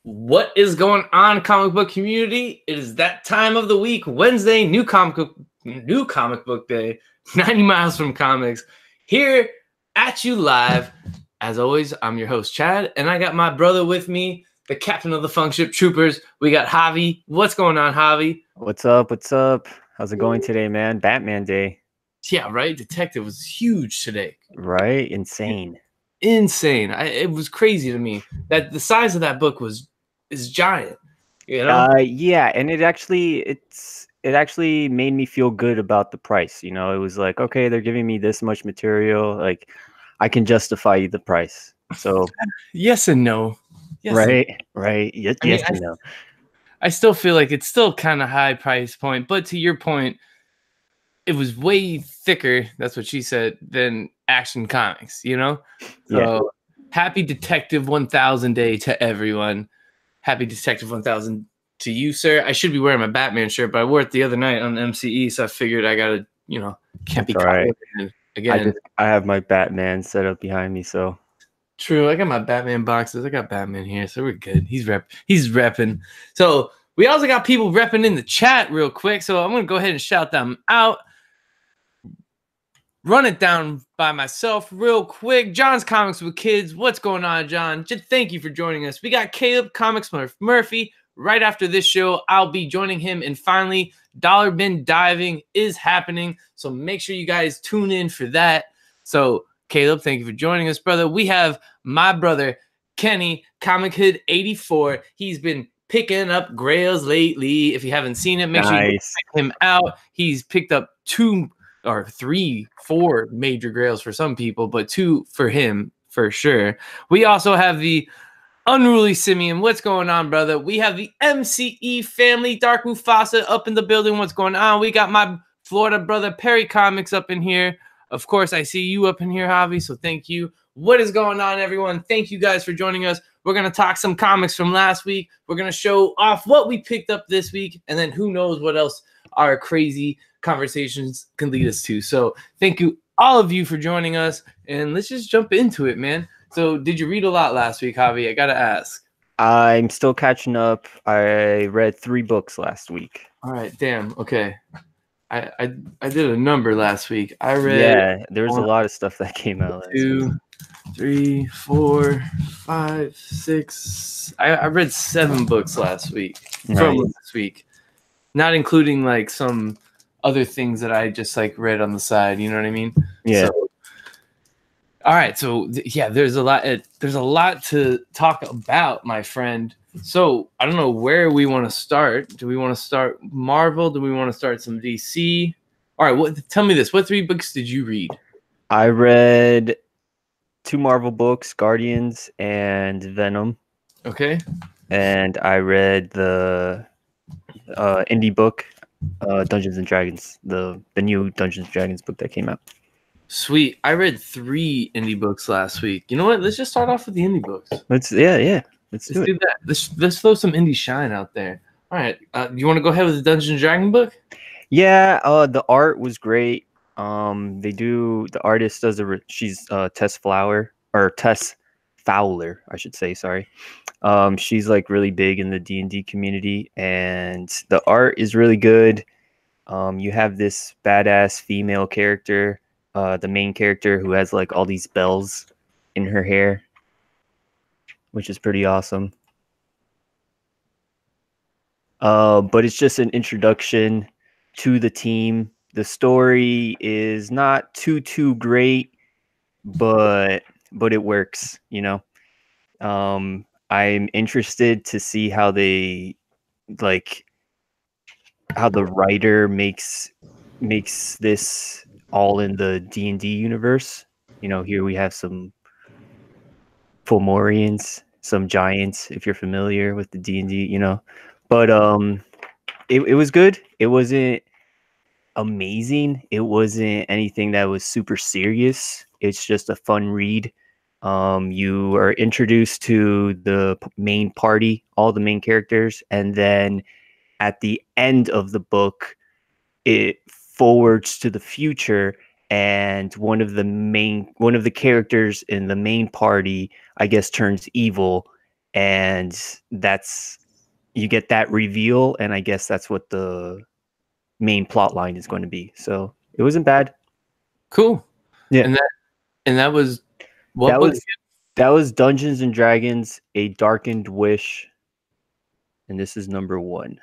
What is going on, comic book community? It is that time of the week, Wednesday, new comic book day, 90 miles from comics, here at you live. As always, I'm your host, Chad, and I got my brother with me, the captain of the Funk Ship Troopers. We got Javi. What's going on, Javi? What's up? What's up? How's it going today, man? Batman Day. Yeah, right? Detective was huge today. Right? Insane. It was crazy to me that the size of that book is giant. You know? Yeah, and it actually made me feel good about the price. You know, it was like, okay, they're giving me this much material, like I can justify the price. So yes and no. Yes right. Yes, and no. I still feel like it's still kind of high price point, but to your point, it was way thicker, that's what she said, than Action Comics, you know? So happy Detective 1000 Day to everyone. Happy Detective 1000 to you, sir. I should be wearing my Batman shirt, but I wore it the other night on MCE, so I figured I gotta, can't be caught right. again. I have my Batman set up behind me, so. True, I got my Batman boxes. I got Batman here, so we're good. He's repping. So we also got people repping in the chat real quick, so I'm gonna go ahead and shout them out. Run it down by myself real quick. John's Comics with Kids. What's going on, John? Just thank you for joining us. We got Caleb Comics Murphy. Right after this show, I'll be joining him. And finally, Dollar Bin Diving is happening. So make sure you guys tune in for that. So, Caleb, thank you for joining us, brother. We have my brother, Kenny, Comic Hood 84. He's been picking up grails lately. If you haven't seen it, make sure you check him out. He's picked up 2 or 3, 4 major grails for some people, but 2 for him for sure. We also have the Unruly Simeon. What's going on, brother? We have the MCE family, Dark Mufasa up in the building. What's going on? We got my Florida brother, Perry Comics, up in here. Of course, I see you up in here, Javi, so thank you. What is going on, everyone? Thank you guys for joining us. We're going to talk some comics from last week. We're going to show off what we picked up this week, and then who knows what else our crazy conversations can lead us to. So thank you, all of you, for joining us, and let's just jump into it, man. So did you read a lot last week, Javi? I got to ask. I'm still catching up. I read 3 books last week. All right, damn. Okay. I did a number last week. I read there was a lot of stuff that came out last 2, 3, 4, 5, 6. I read 7 books last week. From last week. Not including like some other things that I just like read on the side, you know what I mean? Yeah. So, all right, so there's a lot to talk about, my friend. So I don't know where we want to start. Do we want to start Marvel? Do we want to start some DC? All right, tell me this. What 3 books did you read? I read 2 Marvel books, Guardians and Venom. Okay. And I read the indie book, Dungeons and Dragons, the new Dungeons and Dragons book that came out. Sweet. I read 3 indie books last week. You know what? Let's just start off with the indie books. Let's do that. Let's throw some indie shine out there. All right. You want to go ahead with the Dungeons and Dragon book? Yeah. The art was great. The artist does she's Tess Fowler, I should say. Sorry. She's like really big in the D&D community, and the art is really good. You have this badass female character, the main character, who has like all these bells in her hair, which is pretty awesome. But it's just an introduction to the team. The story is not too great, but it works, you know. I'm interested to see how the writer makes this all in the D&D universe. You know, here we have some Fomorians, some giants, if you're familiar with the D&D, you know. But it was good. It wasn't amazing. It wasn't anything that was super serious. It's just a fun read. You are introduced to the main party, all the main characters, and then at the end of the book, it forwards to the future, and one of the characters in the main party, I guess, turns evil, and you get that reveal, and I guess that's what the main plot line is going to be. So it wasn't bad. Cool. Yeah. And that was what book? That was Dungeons and Dragons: A Darkened Wish, and this is number 1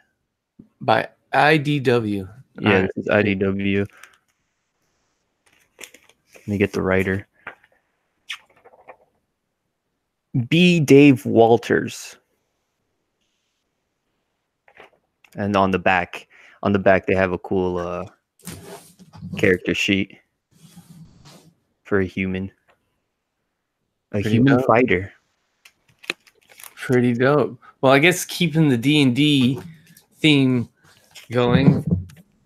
by IDW. Yeah, this is IDW. Let me get the writer. B. Dave Walters. And on the back they have a cool character sheet for a human. Pretty human dope. Fighter. Pretty dope. Well, I guess keeping the D&D theme going,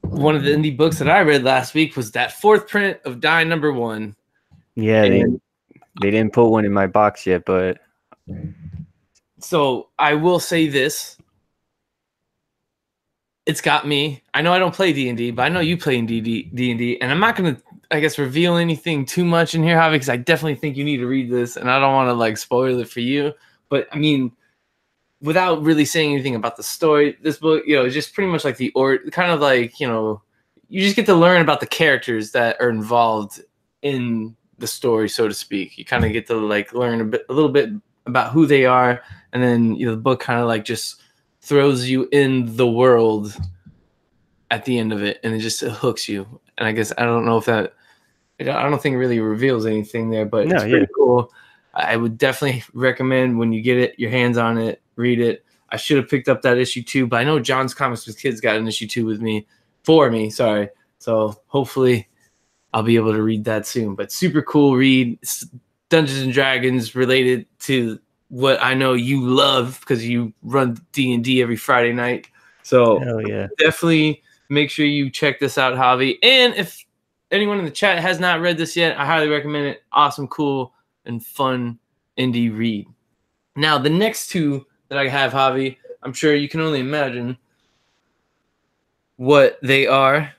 one of the indie books that I read last week was that 4th print of Die Number 1. Yeah, they didn't put one in my box yet, but so I will say this. It's got me. I know I don't play D&D, but I know you play in D&D, and I'm not going to, I guess, reveal anything too much in here, Javi, because I definitely think you need to read this, and I don't want to, like, spoil it for you. But, I mean, without really saying anything about the story, this book, is just pretty much like kind of like, you just get to learn about the characters that are involved in the story, so to speak. You kind of get to, like, learn a little bit about who they are, and then, the book kind of, like, just throws you in the world at the end of it, and it just hooks you. And I guess I don't know if I don't think it really reveals anything there, but it's pretty cool. I would definitely recommend when you get it, your hands on it, read it. I should have picked up that issue 2, but I know John's Comics with Kids got an issue 2 for me. Sorry. So hopefully I'll be able to read that soon. But super cool read. It's Dungeons and Dragons related to what I know you love because you run D&D every Friday night. So definitely make sure you check this out, Javi. And if anyone in the chat has not read this yet, I highly recommend it. Awesome, cool, and fun indie read. Now, the next 2 that I have, Javi, I'm sure you can only imagine what they are.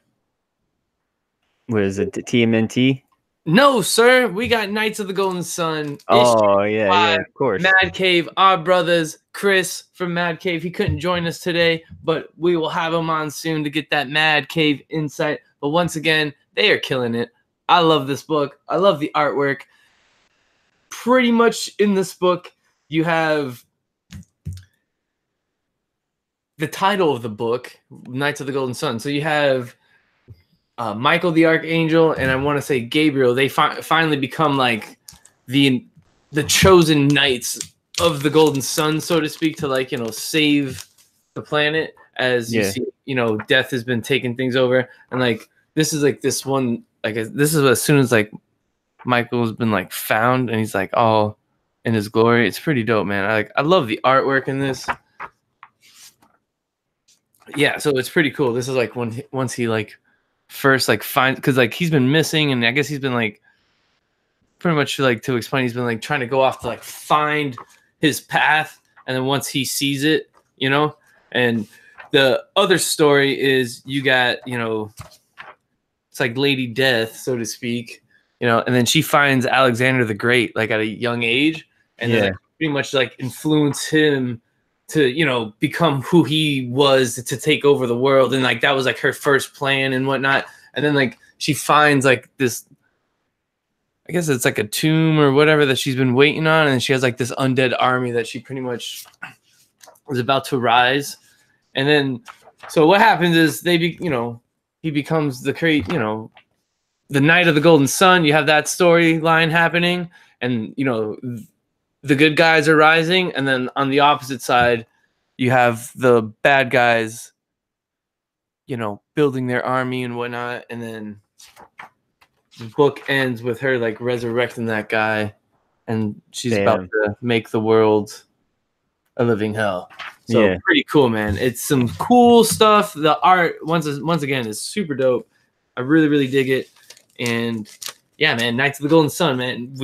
What is it, TMNT? No, sir. We got Knights of the Golden Sun. Oh, yeah, of course. Mad Cave, our brothers, Chris from Mad Cave. He couldn't join us today, but we will have him on soon to get that Mad Cave insight. But once again, they are killing it. I love this book. I love the artwork. Pretty much in this book, you have the title of the book, Knights of the Golden Sun. So you have Michael the Archangel, and I want to say Gabriel. They finally become like the chosen knights of the Golden Sun, so to speak, to like, save the planet as you see, death has been taking things over. And like, this is like this one, like this is as soon as like Michael's been like found and he's like all in his glory. It's pretty dope, man. I love the artwork in this. Yeah, so it's pretty cool. This is like once he like first like find, because like he's been missing, and I guess he's been like pretty much like, to explain, he's been like trying to go off to like find his path, and then once he sees it, and the other story is you got, it's like Lady Death, so to speak, and then she finds Alexander the Great like at a young age, and then like, pretty much like influence him to, become who he was, to take over the world. And like, that was like her first plan and whatnot. And then like, she finds like this, I guess it's like a tomb or whatever that she's been waiting on. And she has like this undead army that she pretty much was about to rise. And then, so what happens is he becomes the the Knight of the Golden Sun. You have that storyline happening, and, the good guys are rising, and then on the opposite side, you have the bad guys, building their army and whatnot. And then the book ends with her like resurrecting that guy, and she's about to make the world a living hell. So pretty cool, man. It's some cool stuff. The art, once again, is super dope. I really, really dig it. And yeah, man, Knights of the Golden Sun, man.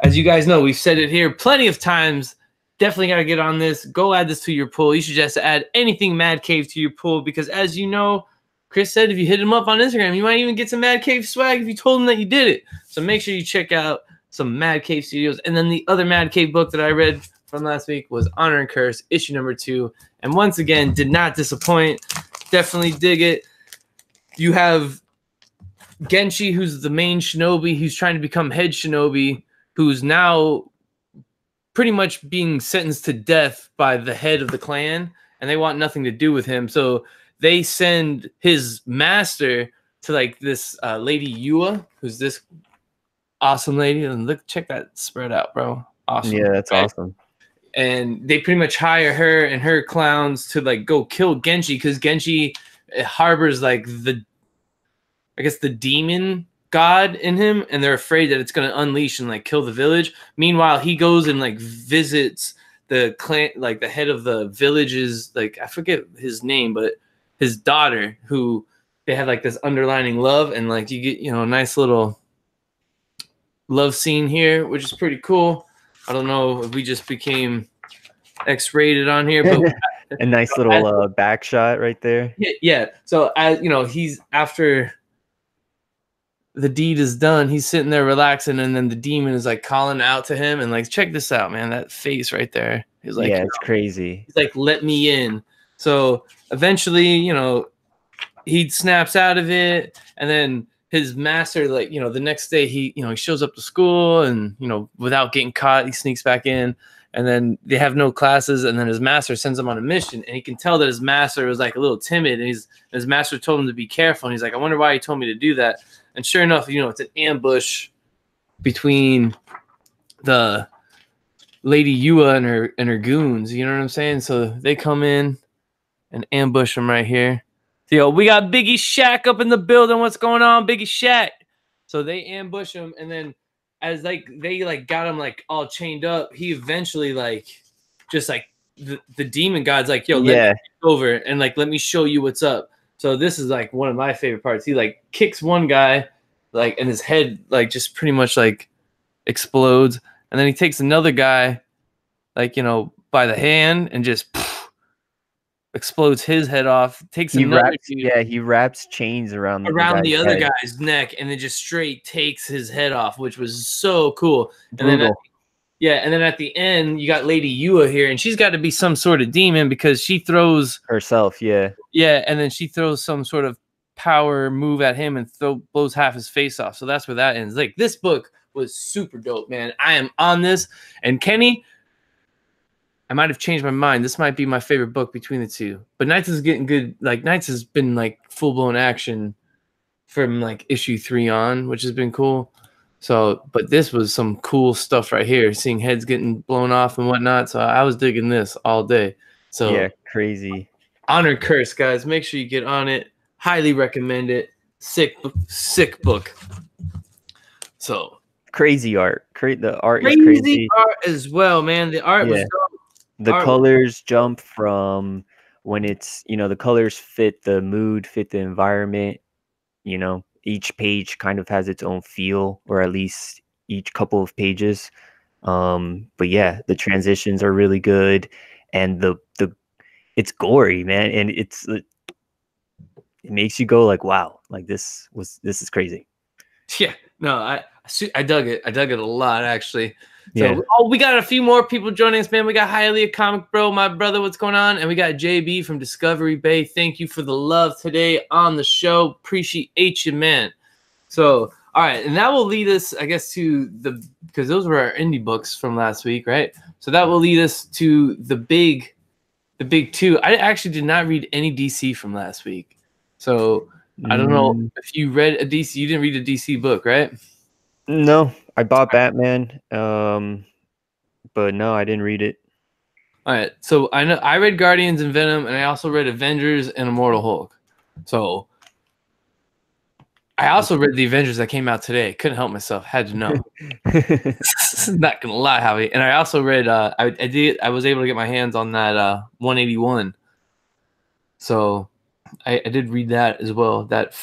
As you guys know, we've said it here plenty of times. Definitely got to get on this. Go add this to your pool. You should just add anything Mad Cave to your pool, because as you know, Chris said if you hit him up on Instagram, you might even get some Mad Cave swag if you told him that you did it. So make sure you check out some Mad Cave Studios. And then the other Mad Cave book that I read from last week was Honor and Curse, issue number 2. And once again, did not disappoint. Definitely dig it. You have Genshi, who's the main shinobi, who's trying to become head shinobi, who's now pretty much being sentenced to death by the head of the clan, and they want nothing to do with him. So they send his master to like this lady Yua, who's this awesome lady. And look, check that spread out, bro. Awesome. Yeah, that's awesome. And they pretty much hire her and her clowns to like go kill Genshi, because Genshi harbors like the demon god in him, and they're afraid that it's going to unleash and like kill the village. Meanwhile, he goes and like visits the clan, like the head of the village's, like, I forget his name, but his daughter, who they have like this underlining love, and like you get, you know, a nice little love scene here, which is pretty cool. I don't know if we just became X-rated on here, but a nice little back shot right there. Yeah. So as you know, he's after the deed is done, he's sitting there relaxing, and then the demon is like calling out to him, and like, check this out, man, that face right there. He's like, yeah, it's crazy. He's like, let me in. So eventually, you know, he snaps out of it, and then his master, like, you know, the next day he shows up to school, and, you know, without getting caught, he sneaks back in, and then they have no classes, and then his master sends him on a mission, and he can tell that his master was like a little timid, and his master told him to be careful, and he's like, I wonder why he told me to do that. And sure enough, you know, it's an ambush between the lady Yua and her goons, you know what I'm saying? So they come in and ambush him right here. So, yo, we got Biggie Shaq up in the building. What's going on, Biggie Shaq? So they ambush him, and then as like they like got him like all chained up, he eventually like just like the demon god's like, yo, let me over and like let me show you what's up. So this is like one of my favorite parts. He like kicks one guy, like, and his head like just pretty much like explodes, and then he takes another guy, like, you know, by the hand, and just explodes his head off. Takes he wraps chains around the other guy's neck, and then just straight takes his head off, which was so cool. Brutal. And then and then at the end, you got Lady Yua here, and she's got to be some sort of demon, because she throws herself, and then she throws some sort of power move at him and blows half his face off. So that's where that ends. Like, this book was super dope, man. I am on this. And Kenny, I might have changed my mind. This might be my favorite book between the two. But Knights is getting good. Like, Knights has been like full-blown action from like issue 3 on, which has been cool. So, but this was some cool stuff right here, seeing heads getting blown off and whatnot. So I was digging this all day. So yeah, crazy. Honor Curse, guys. Make sure you get on it. Highly recommend it. Sick book. So crazy art. The art crazy is crazy. Art as well, man. The art was dope. The colors jump from when it's, you know, the colors fit the mood, fit the environment. You know, each page kind of has its own feel, or at least each couple of pages. But yeah, the transitions are really good, and the it's gory, man, and it makes you go like, wow, like this is crazy. Yeah, no, I dug it. I dug it a lot, actually. So, we got a few more people joining us, man. We got Highly a Comic Bro, my brother, what's going on? And we got JB from Discovery Bay. Thank you for the love today on the show. Appreciate you, man. So, all right, and that will lead us, I guess, to because those were our indie books from last week, right? So that will lead us to the big 2. I actually did not read any DC from last week. So I don't know if you read a DC. You didn't read a DC book, right? No, I bought Batman, but no, I didn't read it. All right, so I know I read Guardians and Venom, and I also read Avengers and Immortal Hulk. So I also read the Avengers that came out today. Couldn't help myself. Had to know. Not gonna lie, Javi. And I also read. I was able to get my hands on that 181. So I did read that as well. That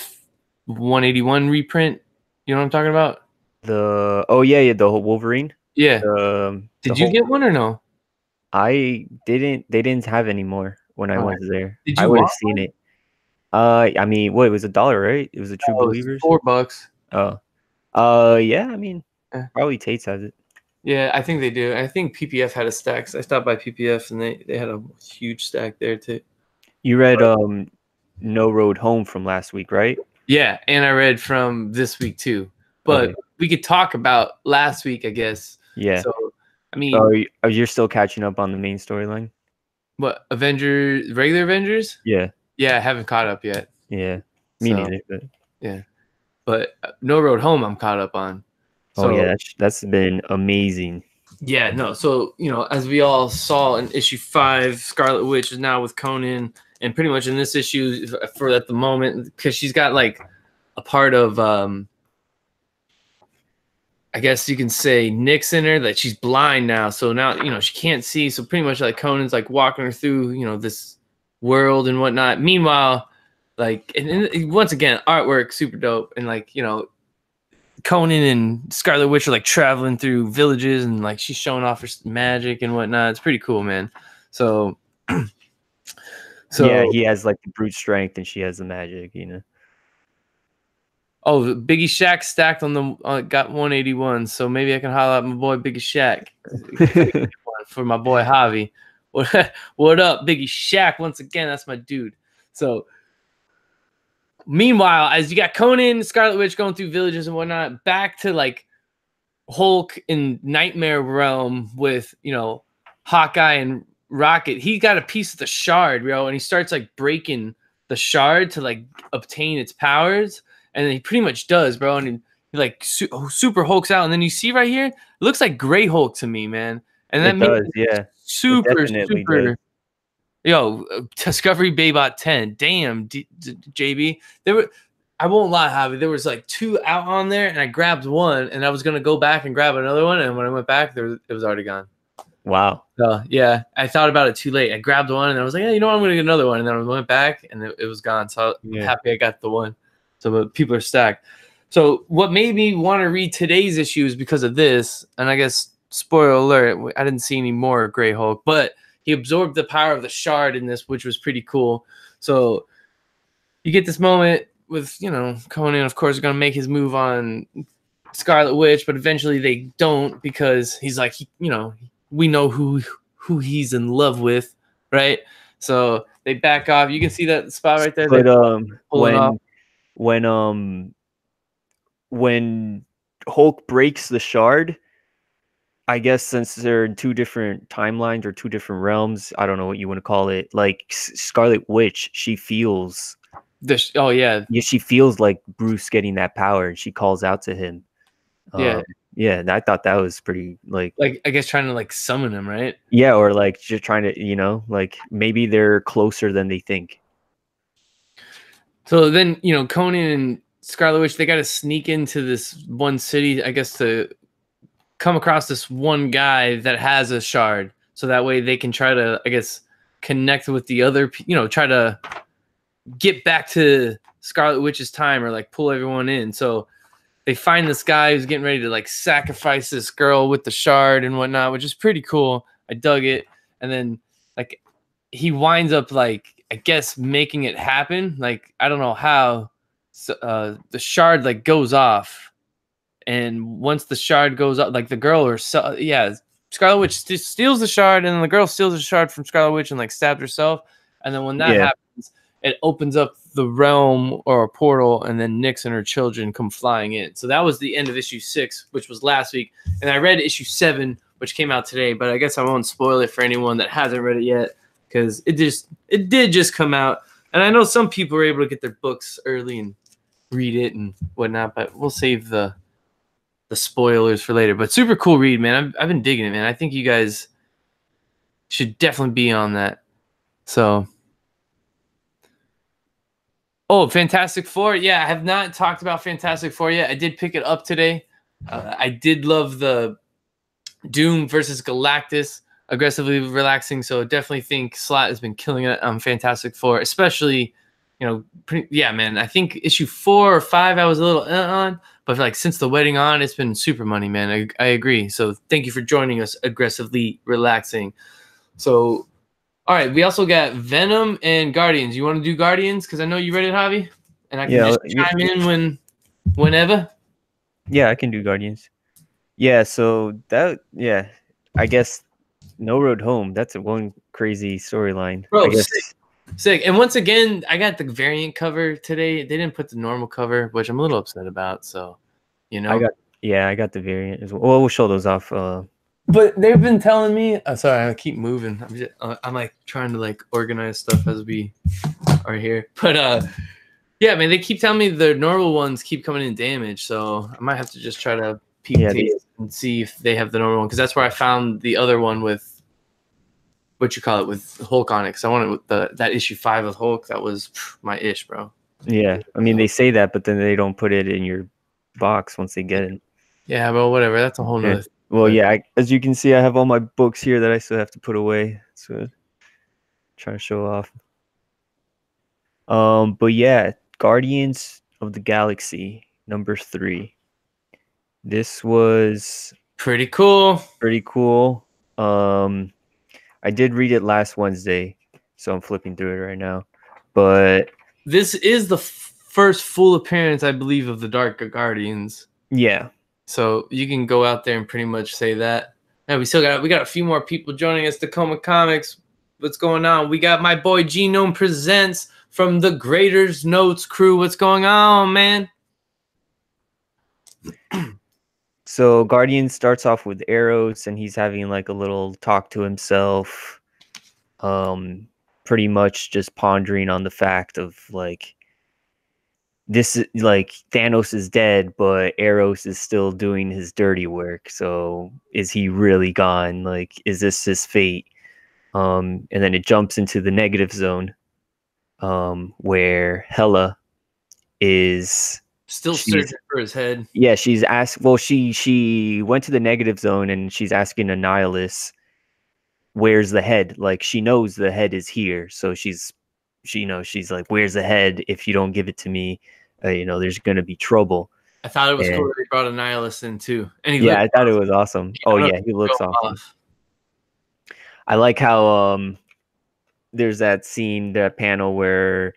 181 reprint. You know what I'm talking about? The the Wolverine. Yeah. Did you get one or no? I didn't. They didn't have any more when I was there. Did you? I would have seen it. I mean, what, it was $1, right? It was a True Believers. $4. Oh, yeah. I mean, probably Tate's has it. Yeah, I think they do. I think PPF had a stack. So I stopped by PPF and they had a huge stack there too. You read No Road Home from last week, right? Yeah, and I read from this week too. But Okay. we could talk about last week, I guess. Yeah. So, I Oh, mean, are you still catching up on the main storyline? what Avengers, regular Avengers? Yeah. Yeah, I haven't caught up yet. Yeah. Me So, neither. But yeah. But No Road Home, I'm caught up on. oh So, yeah, that's been amazing. yeah, no. So, as we all saw in issue 5, Scarlet Witch is now with Conan, and pretty much in this issue for at the moment, because she's got like a part of I guess you can say Nick's in her, that she's blind now. So now, she can't see. So pretty much like Conan's like walking her through, this world and whatnot. Meanwhile, like, and once again, artwork super dope. And like, Conan and Scarlet Witch are like traveling through villages and like she's showing off her magic and whatnot. It's pretty cool, man. So, Yeah, he has like the brute strength and she has the magic, Oh, Biggie Shack stacked on the got 181, so maybe I can holler out my boy Biggie Shack for my boy Javi. What up, Biggie Shack? Once again, that's my dude. So, meanwhile, as you got Conan, Scarlet Witch going through villages and whatnot, back to like Hulk in Nightmare Realm with Hawkeye and Rocket. He got a piece of the shard, bro, and he starts like breaking the shard to like obtain its powers. And then he pretty much does, bro. And he like super hulks out. And then you see right here, it looks like Gray Hulk to me, man. And that does, yeah. Super. Yo, Discovery Baybot 10. Damn, JB. I won't lie, Javi. There was like 2 out on there, and I grabbed one, and I was gonna go back and grab another one. And when I went back, it was already gone. Wow. So yeah, I thought about it too late. I grabbed one, and I was like, yeah, you know what? I'm gonna get another one. And then I went back, and it was gone. So I'm happy I got the one. So people are stacked. So what made me want to read today's issue is because of this. And I guess, spoiler alert, I didn't see any more Gray Hulk, but he absorbed the power of the shard in this, which was pretty cool. So you get this moment with, Conan, of course, going to make his move on Scarlet Witch, but eventually they don't because he's like, we know who he's in love with, right? So they back off. You can see that spot right there. But when Hulk breaks the shard, I guess since they're in 2 different timelines or 2 different realms, I don't know what you want to call it. Like Scarlet Witch, she feels this. Oh yeah, she feels like Bruce getting that power, and she calls out to him. Yeah, and I thought that was pretty like I guess trying to like summon him, right? Yeah, or like just trying to, like maybe they're closer than they think. So then, Conan and Scarlet Witch, they got to sneak into this one city, I guess, to come across this one guy that has a shard. So that way they can try to, I guess, connect with the other, try to get back to Scarlet Witch's time or like pull everyone in. So they find this guy who's getting ready to like sacrifice this girl with the shard and whatnot, which is pretty cool. I dug it. And then like he winds up like, I guess, making it happen. Like, I don't know how. So, the shard like goes off, and once the shard goes up, like the girl Scarlet Witch steals the shard, and then the girl steals the shard from Scarlet Witch and like stabs herself. And then when that happens, it opens up the realm or a portal, and then Nyx and her children come flying in. So that was the end of issue 6, which was last week. And I read issue 7, which came out today, but I guess I won't spoil it for anyone that hasn't read it yet, because it did just come out. And I know some people were able to get their books early and read it and whatnot, but we'll save the spoilers for later. But super cool read, man. I've been digging it, man. I think you guys should definitely be on that. So, Fantastic Four. Yeah, I have not talked about Fantastic Four yet. I did pick it up today. I did love the Doom versus Galactus, aggressively relaxing. So definitely think Slott has been killing it on Fantastic Four, especially, man. I think issue 4 or 5 I was a little on, but like since the wedding on, it's been super money, man. I agree. So thank you for joining us, aggressively relaxing. So, all right, we also got Venom and Guardians. You want to do Guardians? Because I know you read it, Javi, and I can just chime in whenever. Yeah, I can do Guardians. Yeah, so I guess No Road Home. That's a one crazy storyline. I Bro, sick. guess Sick. And once again, I got the variant cover today. They didn't put the normal cover, which I'm a little upset about. So, you I know. got I got the variant as well. Well, we'll show those off. But they've been telling me. Sorry, I keep moving. I'm like trying to like organize stuff as we are here. But yeah, man, they keep telling me the normal ones keep coming in damaged. So I might have to just try to peep taste and see if they have the normal one, because that's where I found the other one with what you call it, with Hulk on it. Because I wanted that issue 5 of Hulk. That was my ish, bro. Yeah, I mean they say that, but then they don't put it in your box once they get it. Yeah, but whatever. That's a whole nother. Well, yeah, as you can see, I have all my books here that I still have to put away. So trying to show off. But yeah, Guardians of the Galaxy #3. This was pretty cool. Pretty cool. I did read it last Wednesday, so I'm flipping through it right now. But this is the first full appearance, I believe, of the Dark Guardians. Yeah. So you can go out there and pretty much say that. And we got a few more people joining us. Tacoma Comics, what's going on? We got my boy Genome Presents from the Graders Notes crew. What's going on, man? So Guardian starts off with Eros, and he's having like a little talk to himself. Pretty much just pondering on the fact of like, this is like Thanos is dead, but Eros is still doing his dirty work. So is he really gone? Like, is this his fate? And then it jumps into the negative zone, where Hela is still searching for his head. Yeah, she's asked. Well, she went to the negative zone, and she's asking Annihilus, "Where's the head?" Like, she knows the head is here, so she's like, "Where's the head? If you don't give it to me, there's gonna be trouble." I thought it was cool that they brought Annihilus in too, and I thought it was awesome. Oh yeah, he looks awesome. I like how there's that scene, that panel where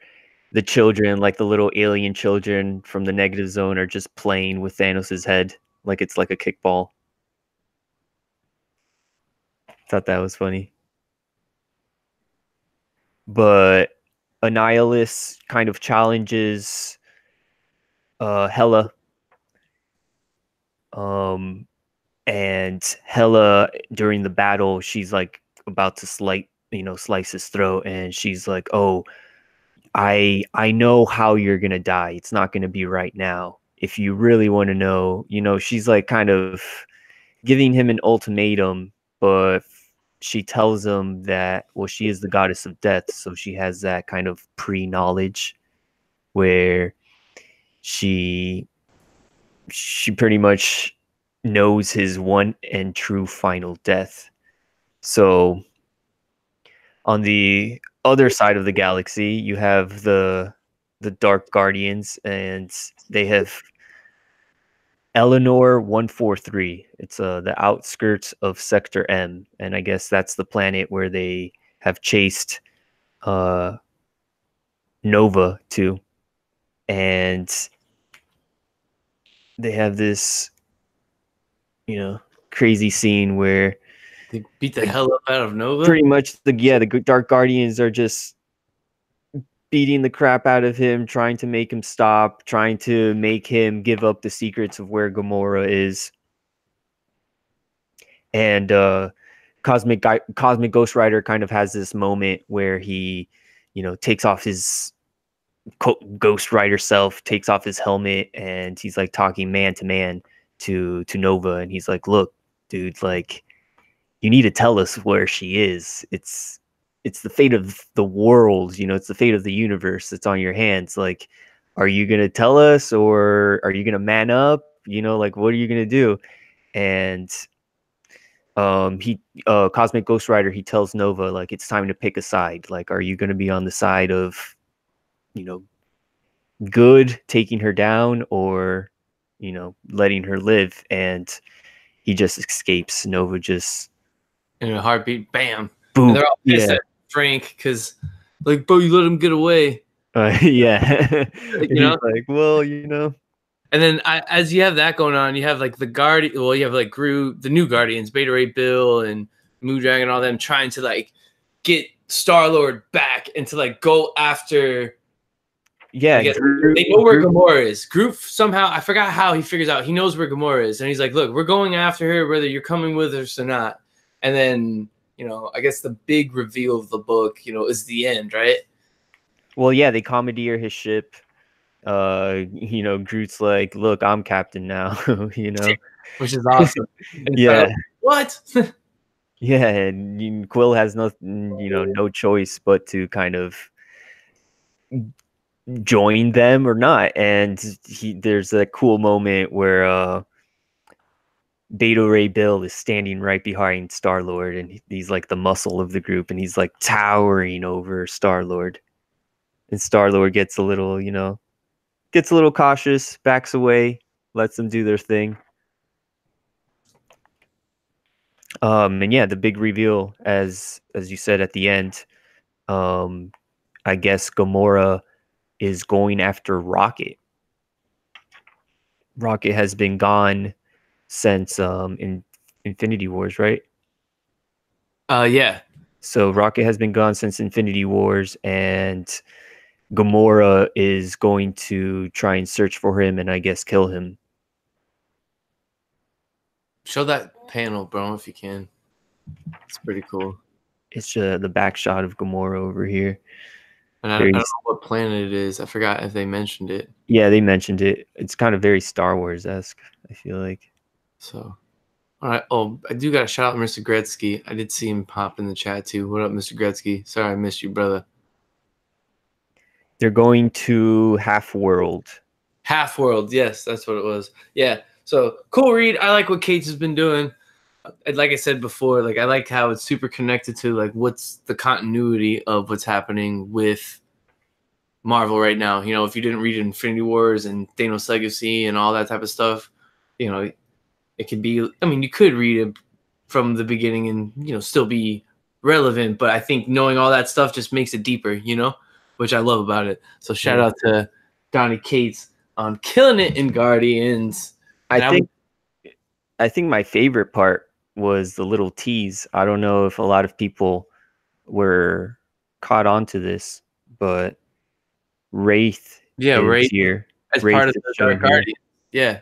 the children, like the little alien children from the negative zone, are just playing with Thanos' head like it's like a kickball. Thought that was funny. But Annihilus kind of challenges Hela. And Hela, during the battle, she's like about to slice his throat, and she's like, "Oh, I know how you're gonna die. It's not gonna be right now. If you really want to know," she's like kind of giving him an ultimatum, but she tells him that, well, she is the goddess of death, so she has that kind of pre-knowledge where she pretty much knows his one and true final death. So on the other side of the galaxy, you have the Dark Guardians, and they have Eleanor 143. It's the outskirts of Sector M, and I guess that's the planet where they have chased Nova to, and they have this crazy scene where they beat the hell up out of Nova. Pretty much the Dark Guardians are just beating the crap out of him, trying to make him stop, trying to make him give up the secrets of where Gamora is. And Cosmic Ghost Rider kind of has this moment where he, takes off his Ghost Rider self, takes off his helmet, and he's like talking man to man to Nova, and he's like, "Look, dude, like, you need to tell us where she is. It's the fate of the world, it's the fate of the universe that's on your hands. Like, are you gonna tell us, or are you gonna man up? Like, what are you gonna do?" And Cosmic Ghost Rider, he tells Nova, like, it's time to pick a side. Like, are you gonna be on the side of, good, taking her down, or, letting her live? And he just escapes. Nova just in a heartbeat, bam. Boom. And they're all pissed at Frank because, like, bro, you let him get away. Yeah. Like, like, well, And then as you have that going on, you have like the Guardian. Well, you have like Groot, the new Guardians, Beta Ray Bill, and Moon Dragon, all them trying to like get Star-Lord back and to like go after. Yeah, Groot, they know where Gamora is. Groot somehow, I forgot how he figures out. He knows where Gamora is, and he's like, "Look, we're going after her, whether you're coming with us or not." And then, I guess the big reveal of the book, is the end, right? Well, yeah, they commandeer his ship. Groot's like, "Look, I'm captain now," which is awesome. Yeah. What? Yeah, and Quill has no choice but to kind of join them or not. And there's a cool moment where Beta Ray Bill is standing right behind Star-Lord, and he's like the muscle of the group, and he's like towering over Star-Lord. And Star-Lord gets a little cautious, backs away, lets them do their thing. And yeah, the big reveal, as you said at the end, I guess Gamora is going after Rocket. Rocket has been gone since in Infinity Wars, right? Yeah. So Rocket has been gone since Infinity Wars, and Gamora is going to try and search for him and I guess kill him. Show that panel, bro, if you can. It's pretty cool. It's the back shot of Gamora over here. And I don't know what planet it is. I forgot if they mentioned it. Yeah, they mentioned it. It's kind of very Star Wars-esque, I feel like. So, all right. Oh, I do got to shout out Mr. Gretzky. I did see him pop in the chat too. What up, Mr. Gretzky? Sorry I missed you, brother. They're going to Half-World. Half-World, yes, that's what it was. Yeah. So cool read. I like what Cates has been doing. Like I said before, like I like how it's super connected to like what's the continuity of what's happening with Marvel right now. If you didn't read Infinity Wars and Thanos Legacy and all that type of stuff, it could be. I mean, you could read it from the beginning and still be relevant. But I think knowing all that stuff just makes it deeper. Which I love about it. So shout out to Donny Cates on killing it in Guardians. I think my favorite part was the little tease. I don't know if a lot of people were caught onto this, but Wraith is here. As part of the Dark Guardians. Yeah.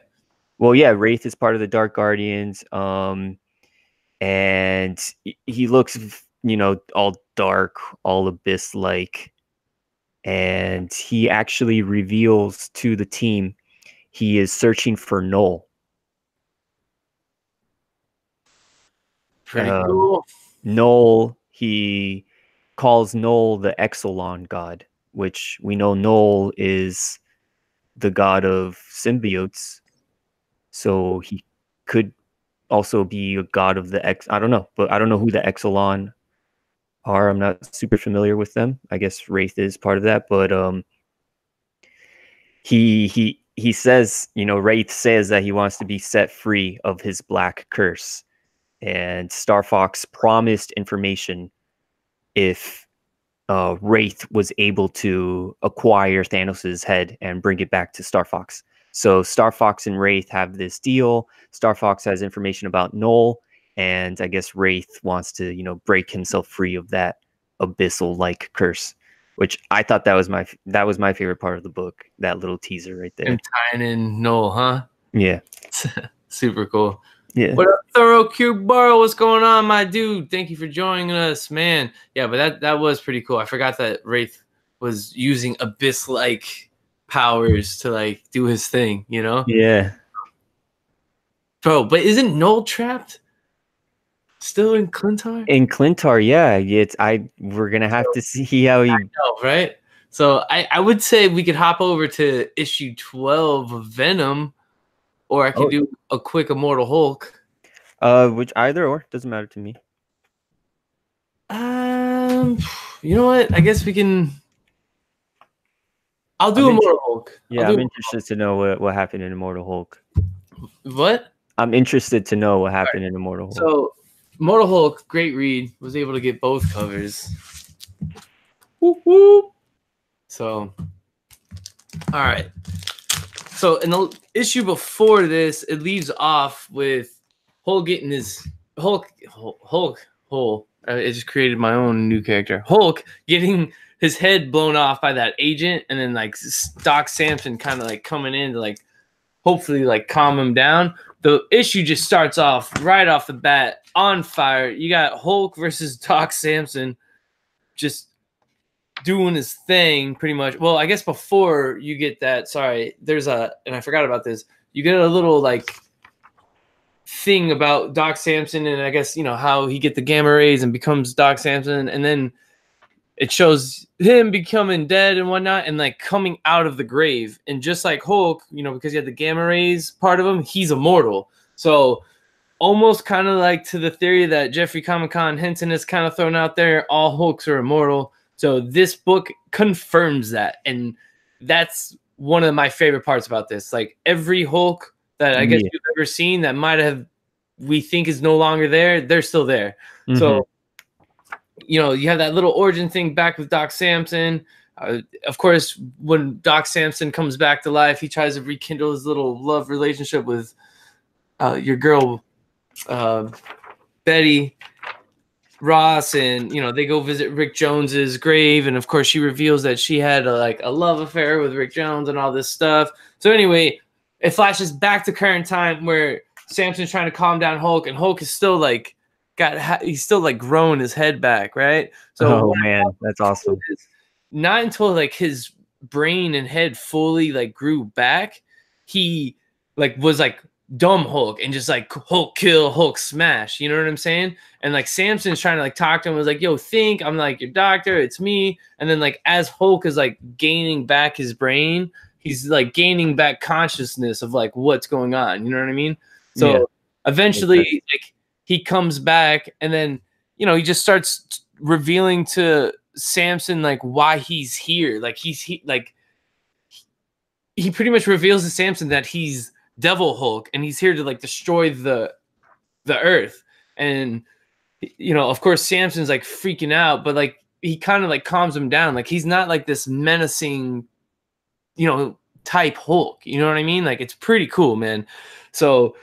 Well, yeah, Wraith is part of the Dark Guardians. And he looks, all dark, all abyss-like. And he actually reveals to the team he is searching for Null. Pretty cool. Null, he calls Null the Exelon god, which we know Null is the god of symbiotes. So he could also be a god of the I don't know, but I don't know who the Exelon are. I'm not super familiar with them. I guess Wraith is part of that, but he says, Wraith says that he wants to be set free of his black curse. And Star Fox promised information if Wraith was able to acquire Thanos' head and bring it back to Star Fox. So Star Fox and Wraith have this deal. Star Fox has information about Null, and I guess Wraith wants to, break himself free of that abyssal-like curse, which I thought that was my favorite part of the book, that little teaser right there. And tying in Null, huh? Yeah. Super cool. Yeah. What up, Thorough Cube Burrow? What's going on, my dude? Thank you for joining us, man. Yeah, but that was pretty cool. I forgot that Wraith was using abyss-like powers to like do his thing, Yeah. Bro, but isn't Null trapped still in Clintar? In Clintar, yeah. We're gonna have to see how he. I know, right? So I would say we could hop over to issue 12 of Venom. Or I could do a quick Immortal Hulk. Which either or doesn't matter to me. You know what? I guess we can. I'll do Immortal Hulk. Yeah, I'm interested to know what happened in Immortal Hulk. What? I'm interested to know what happened in Immortal Hulk. So, Immortal Hulk, great read. Was able to get both covers. Whoop, whoop. So, all right. So in the issue before this, it leaves off with Hulk getting his Hulk. It just created my own new character. Hulk getting his head blown off by that agent, and then like Doc Samson kind of like coming in to like hopefully like calm him down. The issue just starts off right off the bat on fire. You got Hulk versus Doc Samson just doing his thing pretty much. Well, I guess before you get that, sorry, there's a, and I forgot about this, you get a little like thing about Doc Samson, and I guess, you know, how he get the gamma rays and becomes Doc Samson, and then it shows him becoming dead and whatnot, and like coming out of the grave. And just like Hulk, you know, because he had the gamma rays part of him, he's immortal. So almost kind of like to the theory that Jeffrey Comic-Con Henson has kind of thrown out there, all Hulks are immortal. So this book confirms that. And that's one of my favorite parts about this. Like every Hulk that I guess you've ever seen that might have, we think is no longer there, they're still there. Mm-hmm. So, you know, you have that little origin thing back with Doc Samson. Of course, when Doc Samson comes back to life, he tries to rekindle his little love relationship with your girl, Betty Ross, and, you know, they go visit Rick Jones's grave, and of course she reveals that she had a love affair with Rick Jones and all this stuff. So anyway, it flashes back to current time where Samson's trying to calm down Hulk, and Hulk is still like he's still like growing his head back, right? So oh man, that's awesome. Not until like his brain and head fully like grew back, he like was like dumb Hulk and just like Hulk kill, Hulk smash, you know what I'm saying? And like Samson's trying to like talk to him, was like, yo, think, I'm like your doctor, it's me. And then like as Hulk is like gaining back his brain, he's like gaining back consciousness of like what's going on, you know what I mean? So eventually like he comes back, and then, you know, he just starts revealing to Samson like why he's here. Like he pretty much reveals to Samson that he's Devil Hulk, and he's here to like destroy the earth. And, you know, of course Samson's like freaking out, but like he kind of like calms him down. Like he's not like this menacing, you know, type Hulk, you know what I mean? Like it's pretty cool, man. So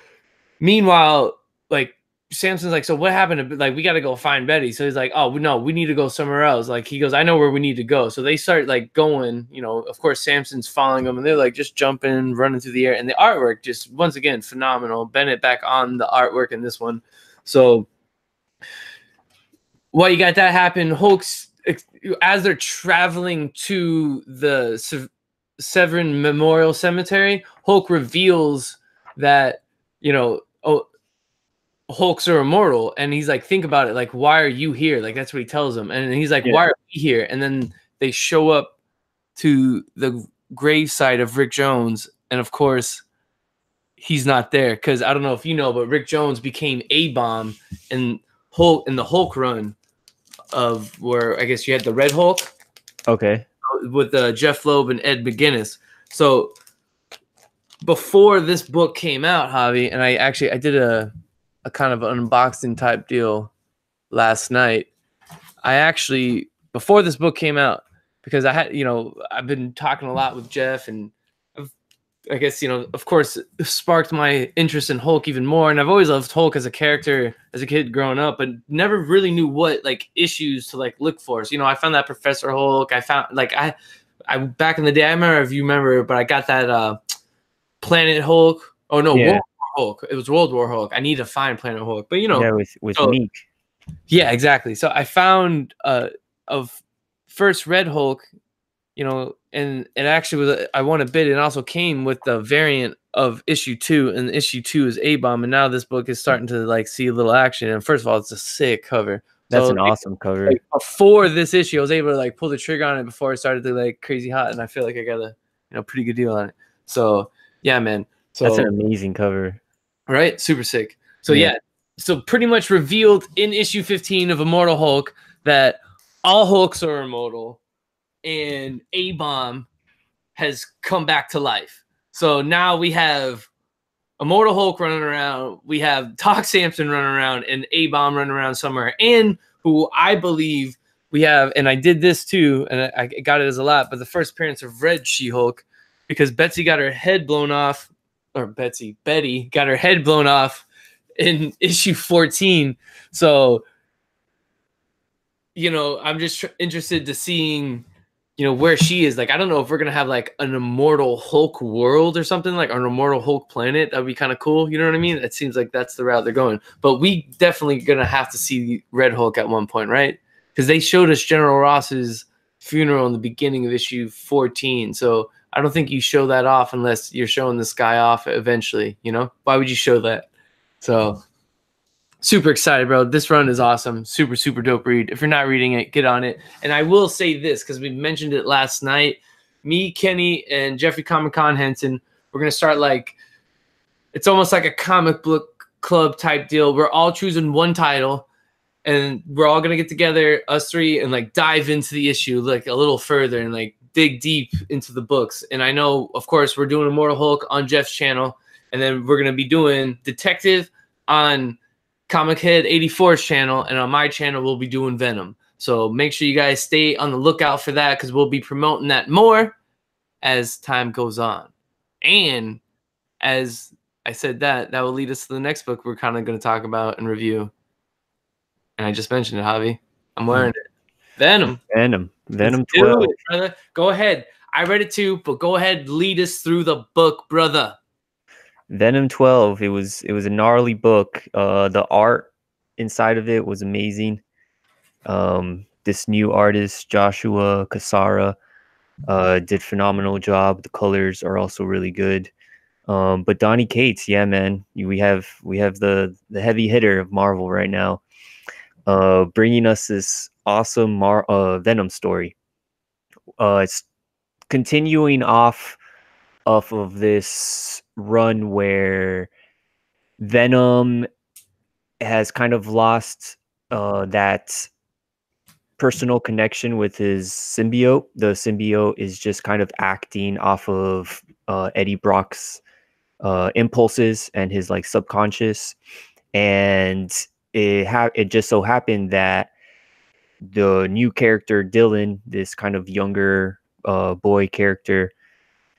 meanwhile, like Samson's like, so what happened to, like, we got to go find Betty. So he's like, oh no, we need to go somewhere else. Like he goes, I know where we need to go. So they start like going, you know, of course Samson's following them, and they're like just jumping, running through the air, and the artwork just once again phenomenal. Bennett back on the artwork in this one. So while you got that happen, Hulk's, as they're traveling to the Severin Memorial Cemetery, Hulk reveals that, you know, Hulks are immortal, and he's like, think about it, like, why are you here? Like that's what he tells them, and he's like, why are we here? And then they show up to the gravesite of Rick Jones, and of course he's not there, because I don't know if you know, but Rick Jones became A-Bomb in the Hulk run of where I guess you had the Red Hulk, okay, with Jeff Loeb and Ed McGuinness. So before this book came out, Javi, and I did a kind of unboxing type deal last night. I actually, before this book came out, because I had, you know, I've been talking a lot with Jeff, and I guess, you know, of course, it sparked my interest in Hulk even more. And I've always loved Hulk as a character, as a kid growing up, but never really knew what like issues to like look for. So, you know, I found that Professor Hulk. I found like I back in the day, I remember, if you remember, but I got that Planet Hulk. Oh no, World War Hulk. It was World War Hulk. I need to find Planet Hulk, but you know, with Meek. Yeah, exactly. So I found of first Red Hulk, you know, and it actually was, I won a bid, and also came with the variant of issue 2, and issue 2 is A-Bomb, and now this book is starting to like see a little action. And first of all, it's a sick cover. That's an awesome cover. Like, before this issue, I was able to like pull the trigger on it before it started to like crazy hot, and I feel like I got a, you know, pretty good deal on it. So yeah, man. So that's an amazing cover. Right? Super sick. So yeah. So pretty much revealed in issue 15 of Immortal Hulk that all Hulks are immortal, and A-Bomb has come back to life. So now we have Immortal Hulk running around, we have Doc Samson running around, and A-Bomb running around somewhere, and who I believe we have, and I did this too, and I got it as a lot, but the first appearance of Red She-Hulk, because Betsy got her head blown off, or Betty got her head blown off in issue 14. So, I'm just interested to seeing, where she is. Like, I don't know if we're gonna have like an Immortal Hulk world or something, like an Immortal Hulk planet. That'd be kind of cool. You know what I mean? It seems like that's the route they're going. But we definitely gonna have to see Red Hulk at one point, right? Because they showed us General Ross's funeral in the beginning of issue 14. So I don't think you show that off unless you're showing this guy off eventually. Why would you show that? So super excited, bro. This run is awesome. Super, super dope read. If you're not reading it, get on it. And I will say this, because we mentioned it last night. Me, Kenny, and Jeffrey Comic-Con Henson, we're going to start like, it's almost like a comic book club type deal. We're all choosing one title, and we're all going to get together, us three, and like dive into the issue like a little further and like dig deep into the books. And I know, of course, we're doing Immortal Hulk on Jeff's channel, and then we're going to be doing Detective on Comic Head 84's channel, and on my channel we'll be doing Venom. So make sure you guys stay on the lookout for that, because we'll be promoting that more as time goes on. And as I said, that will lead us to the next book we're kind of going to talk about and review. And I just mentioned it, Javi. I'm wearing it. Venom. Venom Let's 12. do it, brother. Go ahead. I read it too, but go ahead, lead us through the book, brother. Venom 12. It was a gnarly book. The art inside of it was amazing. This new artist, Joshua Cassara, did phenomenal job. The colors are also really good. But Donny Cates, yeah, man, we have the heavy hitter of Marvel right now, bringing us this awesome Venom story. It's continuing off of this run where Venom has kind of lost that personal connection with his symbiote. The symbiote is just kind of acting off of Eddie Brock's impulses and his like subconscious, and it just so happened that the new character Dylan, this kind of younger boy character,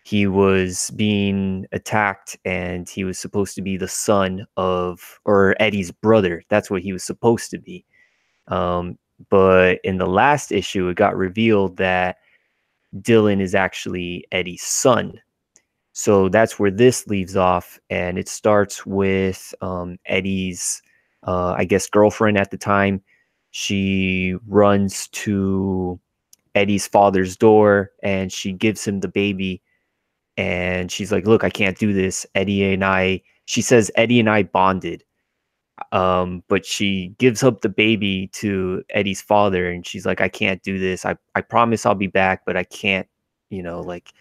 he was being attacked, and he was supposed to be the son of, or Eddie's brother. That's what he was supposed to be. But in the last issue, it got revealed that Dylan is actually Eddie's son. So that's where this leaves off, and it starts with Eddie's, I guess, girlfriend at the time. She runs to Eddie's father's door, and she gives him the baby. And she's like, look, I can't do this. She says Eddie and I bonded. But she gives up the baby to Eddie's father, and she's like, I can't do this. I promise I'll be back, but I can't, like,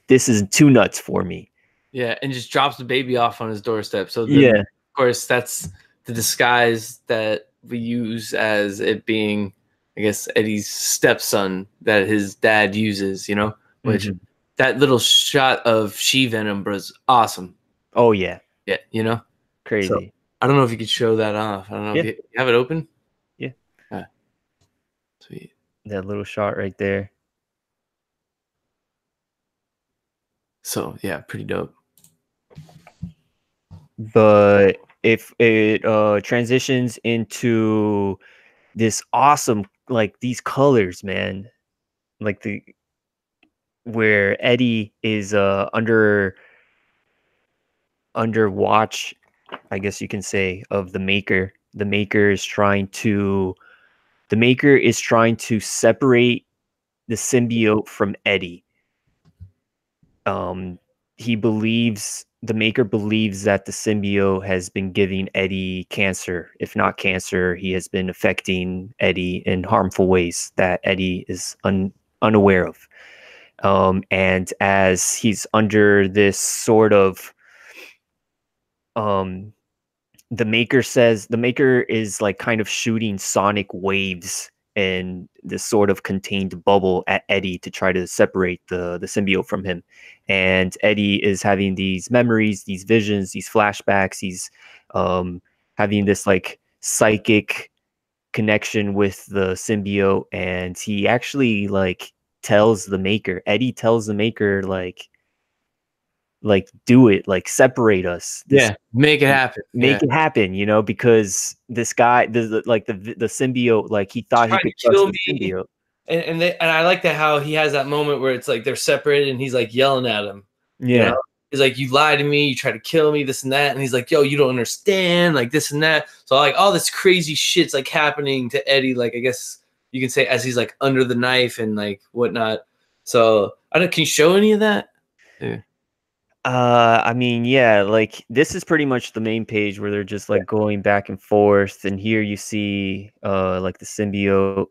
this is too nuts for me. Yeah, and just drops the baby off on his doorstep. So yeah, of course, that's the disguise that we use as it being, I guess, Eddie's stepson that his dad uses, which that little shot of She-Venom was awesome. Oh, yeah. Yeah, Crazy. So, I don't know if you could show that off. I don't know if you have it open. Yeah. Sweet. That little shot right there. So, yeah, pretty dope. But if it transitions into this awesome, like, these colors, man, like where Eddie is under watch, I guess you can say, of the Maker. The Maker is trying to separate the symbiote from Eddie. The Maker believes that the symbiote has been giving Eddie cancer. If not cancer, he has been affecting Eddie in harmful ways that Eddie is unaware of. And as he's under this sort of, the Maker is like kind of shooting sonic waves in this sort of contained bubble at Eddie to try to separate the symbiote from him. And Eddie is having these memories, these visions, these flashbacks. He's having this like psychic connection with the symbiote, and he actually like Eddie tells the Maker, like, like do it, like separate us. Make it happen. Make it happen, you know, because this guy, the symbiote, like he thought he Trying could to trust kill the me. symbiote. And I like that how he has that moment where it's like they're separated and he's like yelling at him. Yeah. You know? He's like, you lied to me, you tried to kill me, this and that. And he's like, yo, you don't understand, like this and that. So like all this crazy shit's like happening to Eddie, like I guess you can say as he's like under the knife and like whatnot. So I don't, can you show any of that? Yeah. I mean, yeah, like this is pretty much the main page where they're just like going back and forth, and here you see like the symbiote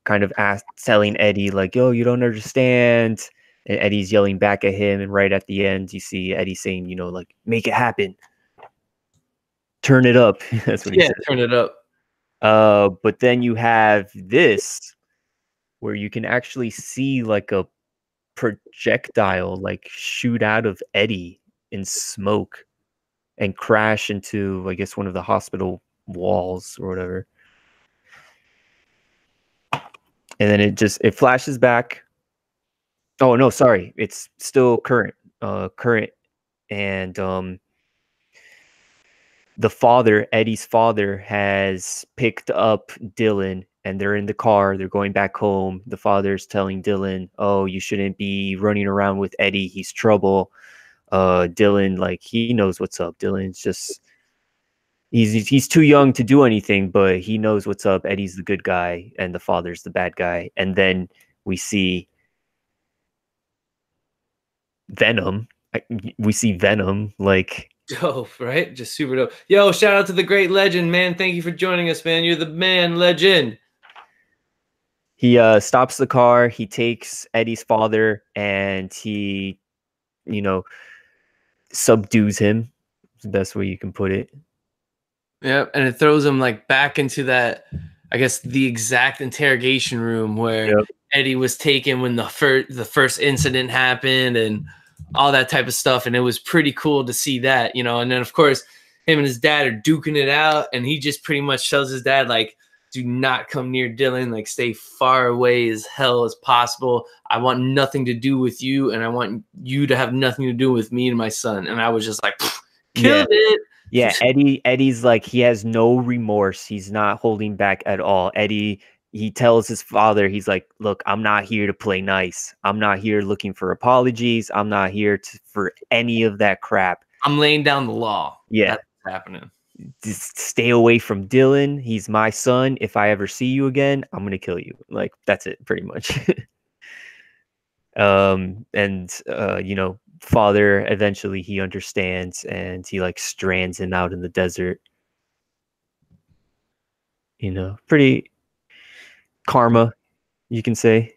kind of telling Eddie like, yo, you don't understand, and Eddie's yelling back at him, and right at the end you see Eddie saying, you know, like, make it happen, turn it up. That's what he said. Turn it up. But then you have this where you can actually see like a projectile like shoot out of Eddie in smoke and crash into, I guess, one of the hospital walls or whatever. And then it flashes back. Oh no, sorry, it's still current. And the father, Eddie's father, has picked up Dylan, and they're in the car. They're going back home. The father's telling Dylan, "Oh, you shouldn't be running around with Eddie. He's trouble." Dylan, like, he knows what's up. Dylan's just he's too young to do anything, but he knows what's up. Eddie's the good guy, and the father's the bad guy. And then we see Venom. Like, Dope, right? Just super dope. Yo, shout out to the great legend, man. Thank you for joining us, man. You're the man, legend. He stops the car. He takes Eddie's father and he, you know, subdues him. It's the best way you can put it. Yep, and it throws him like back into that, I guess, the exact interrogation room where Eddie was taken when the first incident happened and all that type of stuff. And it was pretty cool to see that, you know. And then of course him and his dad are duking it out, and he just pretty much tells his dad, like, do not come near Dylan, like stay far away as hell as possible. I want nothing to do with you, and I want you to have nothing to do with me and my son. And I was just like, killed it. Yeah, Eddie's like, he has no remorse. He's not holding back at all. Eddie, he tells his father, he's like, look, I'm not here to play nice. I'm not here looking for apologies. I'm not here for any of that crap. I'm laying down the law. Yeah. That's what's happening. Just stay away from Dylan. He's my son. If I ever see you again, I'm going to kill you. Like, that's it, pretty much. You know, father, eventually he understands, and he like strands him out in the desert. You know, pretty karma, you can say.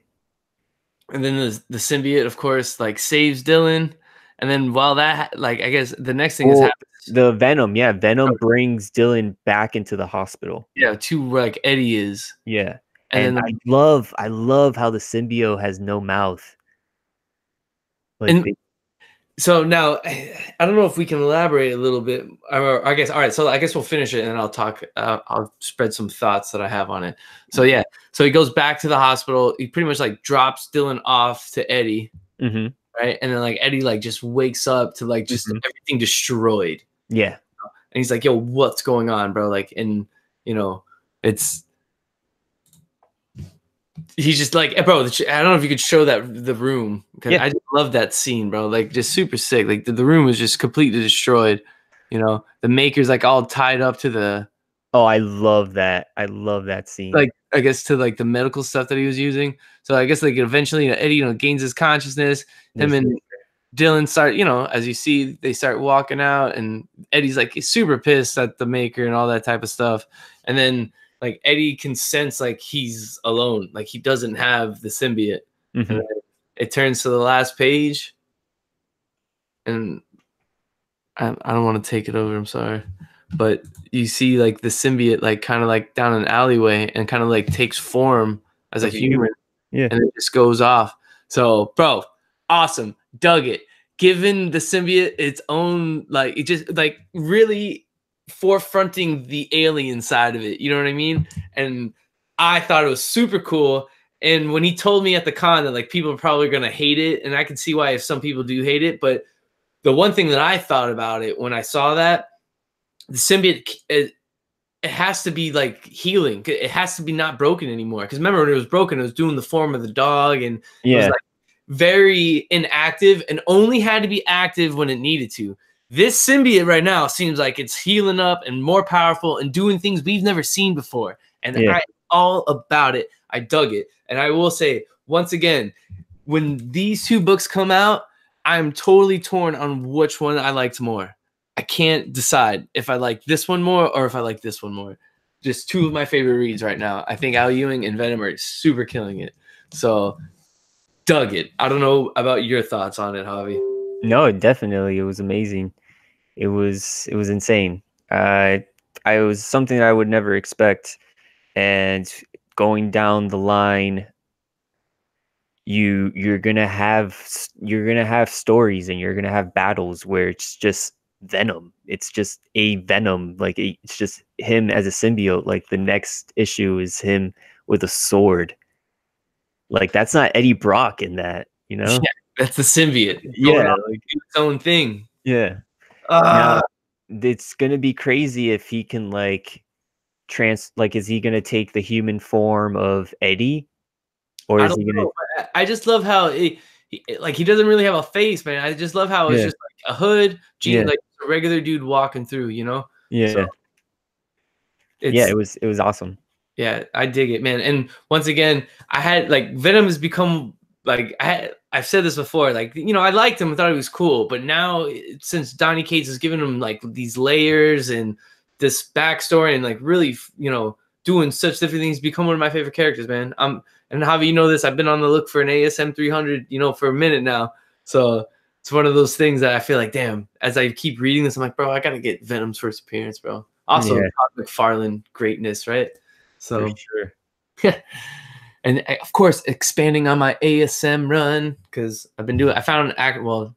And then the symbiote, of course, like saves Dylan. And then while that, like, I guess the next thing is happening. The Venom, Venom brings Dylan back into the hospital. Yeah, to like Eddie is. Yeah. And I love how the symbiote has no mouth. Like, so now, I don't know if we can elaborate a little bit. Or I guess, all right, so I guess we'll finish it, and then I'll talk. I'll spread some thoughts that I have on it. So yeah, so he goes back to the hospital. He pretty much like drops Dylan off to Eddie, right? And then like Eddie like just wakes up to like just everything destroyed. Yeah, and he's like, "Yo, what's going on, bro?" Like, and you know, it's. He's just like, bro, I don't know if you could show that the room, because I just love that scene, bro. Like, just super sick. Like the room was just completely destroyed. You know, the Maker's like all tied up to the. Oh, I love that. I love that scene. Like, I guess to like the medical stuff that he was using. So I guess like eventually, you know, Eddie, you know, gains his consciousness. Him and Dylan start, you know, as you see, they start walking out, and Eddie's like, he's super pissed at the Maker and all that type of stuff. And then. Like Eddie can sense like he's alone, like he doesn't have the symbiote. And it turns to the last page, and I don't want to take it over. I'm sorry, but you see like the symbiote like kind of like down an alleyway and kind of like takes form as a human, and it just goes off. So, bro, awesome, dug it. Given the symbiote its own, like, it just like really. Forefronting the alien side of it, you know what I mean? And I thought it was super cool. And when he told me at the con that like people are probably gonna hate it, and I can see why if some people do hate it, but the one thing that I thought about it when I saw that the symbiote, it has to be like healing. It has to be not broken anymore. Because remember when it was broken, it was doing the form of the dog, and it was like very inactive and only had to be active when it needed to. This symbiote right now seems like it's healing up and more powerful and doing things we've never seen before. And I'm all about it. I dug it. And I will say, once again, when these two books come out, I'm totally torn on which one I liked more. I can't decide if I like this one more or if I like this one more. Just two of my favorite reads right now. I think Al Ewing and Venom are super killing it. So, dug it. I don't know about your thoughts on it, Javi. No, definitely. It was amazing. It was insane. I was something I would never expect. And going down the line, you're gonna have stories and you're gonna have battles where it's just Venom. It's just a Venom. Like it's just him as a symbiote. Like the next issue is him with a sword. Like that's not Eddie Brock in that, you know? Yeah, that's the symbiote. Yeah, like its own thing. Yeah. Now, it's gonna be crazy if he can like is he gonna take the human form of Eddie, or is he gonna? I just love how he doesn't really have a face, man. I just love how it's just like a hood, like a regular dude walking through, you know? Yeah. So it was awesome. Yeah, I dig it, man. And once again, I had like Venom has become like I've said this before, like, you know, I liked him, I thought he was cool, but now since Donny Cates has given him like these layers and this backstory and like really, you know, doing such different things, become one of my favorite characters, man. And Javi, you know this, I've been on the look for an ASM 300, you know, for a minute now. So it's one of those things that I feel like, damn, as I keep reading this, I'm like, bro, I gotta get Venom's first appearance, bro. Also, Todd McFarlane greatness, right? So for sure. And of course, expanding on my ASM run, because I've been doing. I found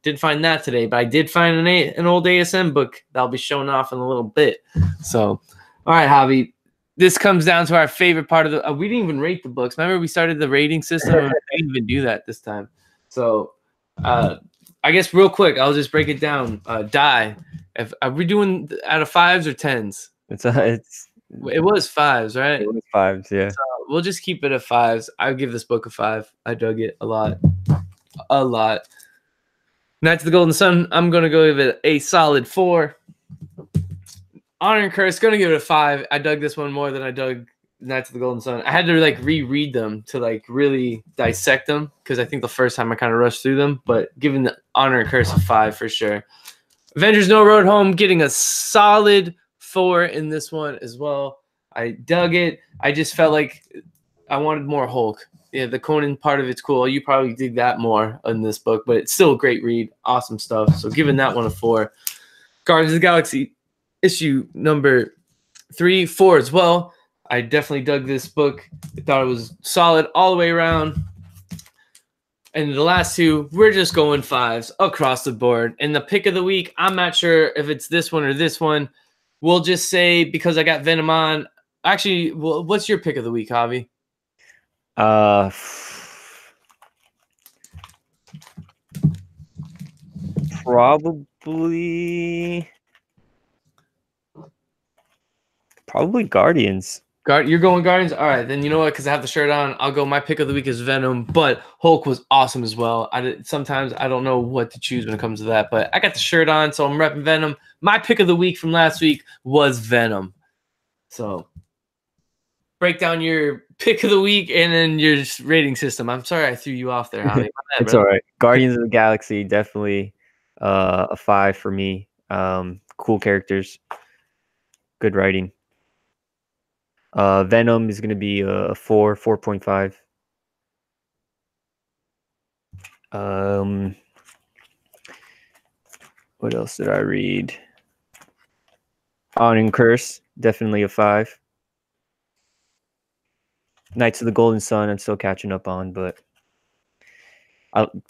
didn't find that today, but I did find an old ASM book that'll be showing off in a little bit. So, all right, Javi, this comes down to our favorite part of the. We didn't even rate the books. Remember, we started the rating system. We didn't even do that this time. So, I guess real quick, I'll just break it down. Die. Are we doing out of 5s or 10s? It was 5s, right? It was 5s, yeah. So we'll just keep it at 5s. I'll give this book a 5. I dug it a lot. Knights of the Golden Sun, I'm going to go give it a solid 4. Honor and Curse, going to give it a 5. I dug this one more than I dug Knights of the Golden Sun. I had to like reread them to like really dissect them, because I think the first time I kind of rushed through them, but giving the Honor and Curse a 5 for sure. Avengers No Road Home, getting a solid 4 in this one as well. I dug it. I just felt like I wanted more Hulk. Yeah, the Conan part of it's cool. You probably dig that more in this book, but it's still a great read. Awesome stuff. So giving that one a 4. Guardians of the Galaxy issue number 3, 4 as well. I definitely dug this book. I thought it was solid all the way around. And the last 2, we're just going 5s across the board. And the pick of the week, I'm not sure if it's this one or this one. We'll just say, because I got Venom on. Actually, what's your pick of the week, Javi? Probably Guardians. You're going Guardians? All right, then you know what? Because I have the shirt on, I'll go. My pick of the week is Venom, but Hulk was awesome as well. Sometimes I don't know what to choose when it comes to that, but I got the shirt on, so I'm repping Venom. My pick of the week from last week was Venom. So break down your pick of the week and then your rating system. I'm sorry I threw you off there, Javi. It's all right. Guardians of the Galaxy, definitely a 5 for me. Cool characters, good writing. Venom is going to be a 4, 4.5. What else did I read? Honor and Curse, definitely a 5. Knights of the Golden Sun, I'm still catching up on, but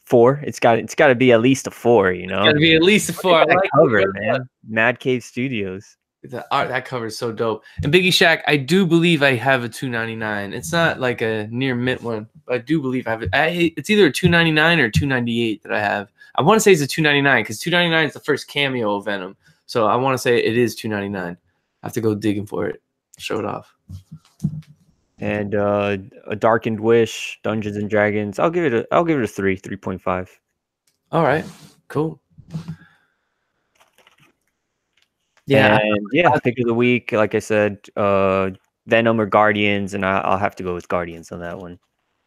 4. It's got to be at least a 4, you know. It's got to be at least a 4. I like cover, man. Mad Cave Studios. That cover is so dope. And Biggie Shack, I do believe I have a $2.99. It's not like a near mint one, but I do believe I have it. It's either a $2.99 or $2.98 that I have. I want to say it's a $2.99 because $2.99 is the first cameo of Venom. So I want to say it is $2.99. I have to go digging for it. Show it off. And a Darkened Wish, Dungeons and Dragons. I'll give it a 3.5. All right, cool. Yeah, and yeah, pick of the week. Like I said, Venom or Guardians, and I'll have to go with Guardians on that one.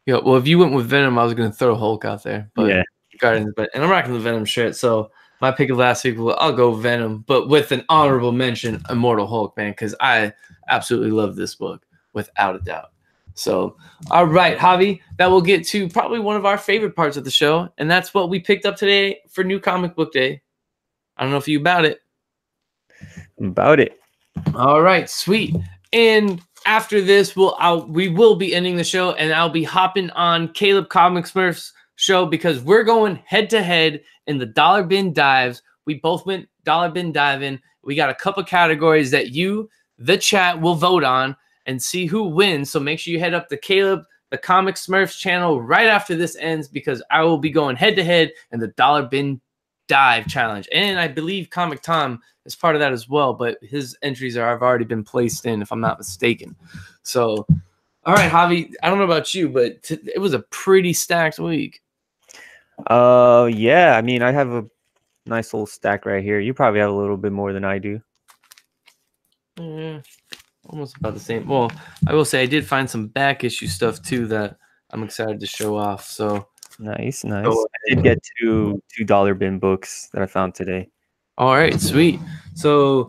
Yeah, well, if you went with Venom, I was gonna throw Hulk out there, but Yeah. Guardians. And I'm rocking the Venom shirt, so my pick of last week, I'll go Venom, but with an honorable mention, Immortal Hulk, man, because I absolutely love this book without a doubt. So, all right, Javi, that will get to probably one of our favorite parts of the show, and that's what we picked up today for New Comic Book Day. I don't know if you about it. About it. All right, sweet. And after this, we will be ending the show, and I'll be hopping on Caleb Comic Smurf's show because we're going head to head in the Dollar Bin Dives. We both went Dollar Bin diving. We got a couple categories that you, the chat, will vote on and see who wins. So make sure you head up to Caleb, the Comic Smurfs channel right after this ends because I will be going head to head in the Dollar Bin Dive challenge. And I believe Comic Tom is part of that as well, but his entries have already been placed in, if I'm not mistaken. So, all right, Javi, I don't know about you, but it was a pretty stacked week. Yeah, I mean, I have a nice little stack right here. You probably have a little bit more than I do. Yeah, almost about the same. Well, I will say I did find some back issue stuff too that I'm excited to show off. So nice. I did get two $2 bin books that I found today. All right, sweet. So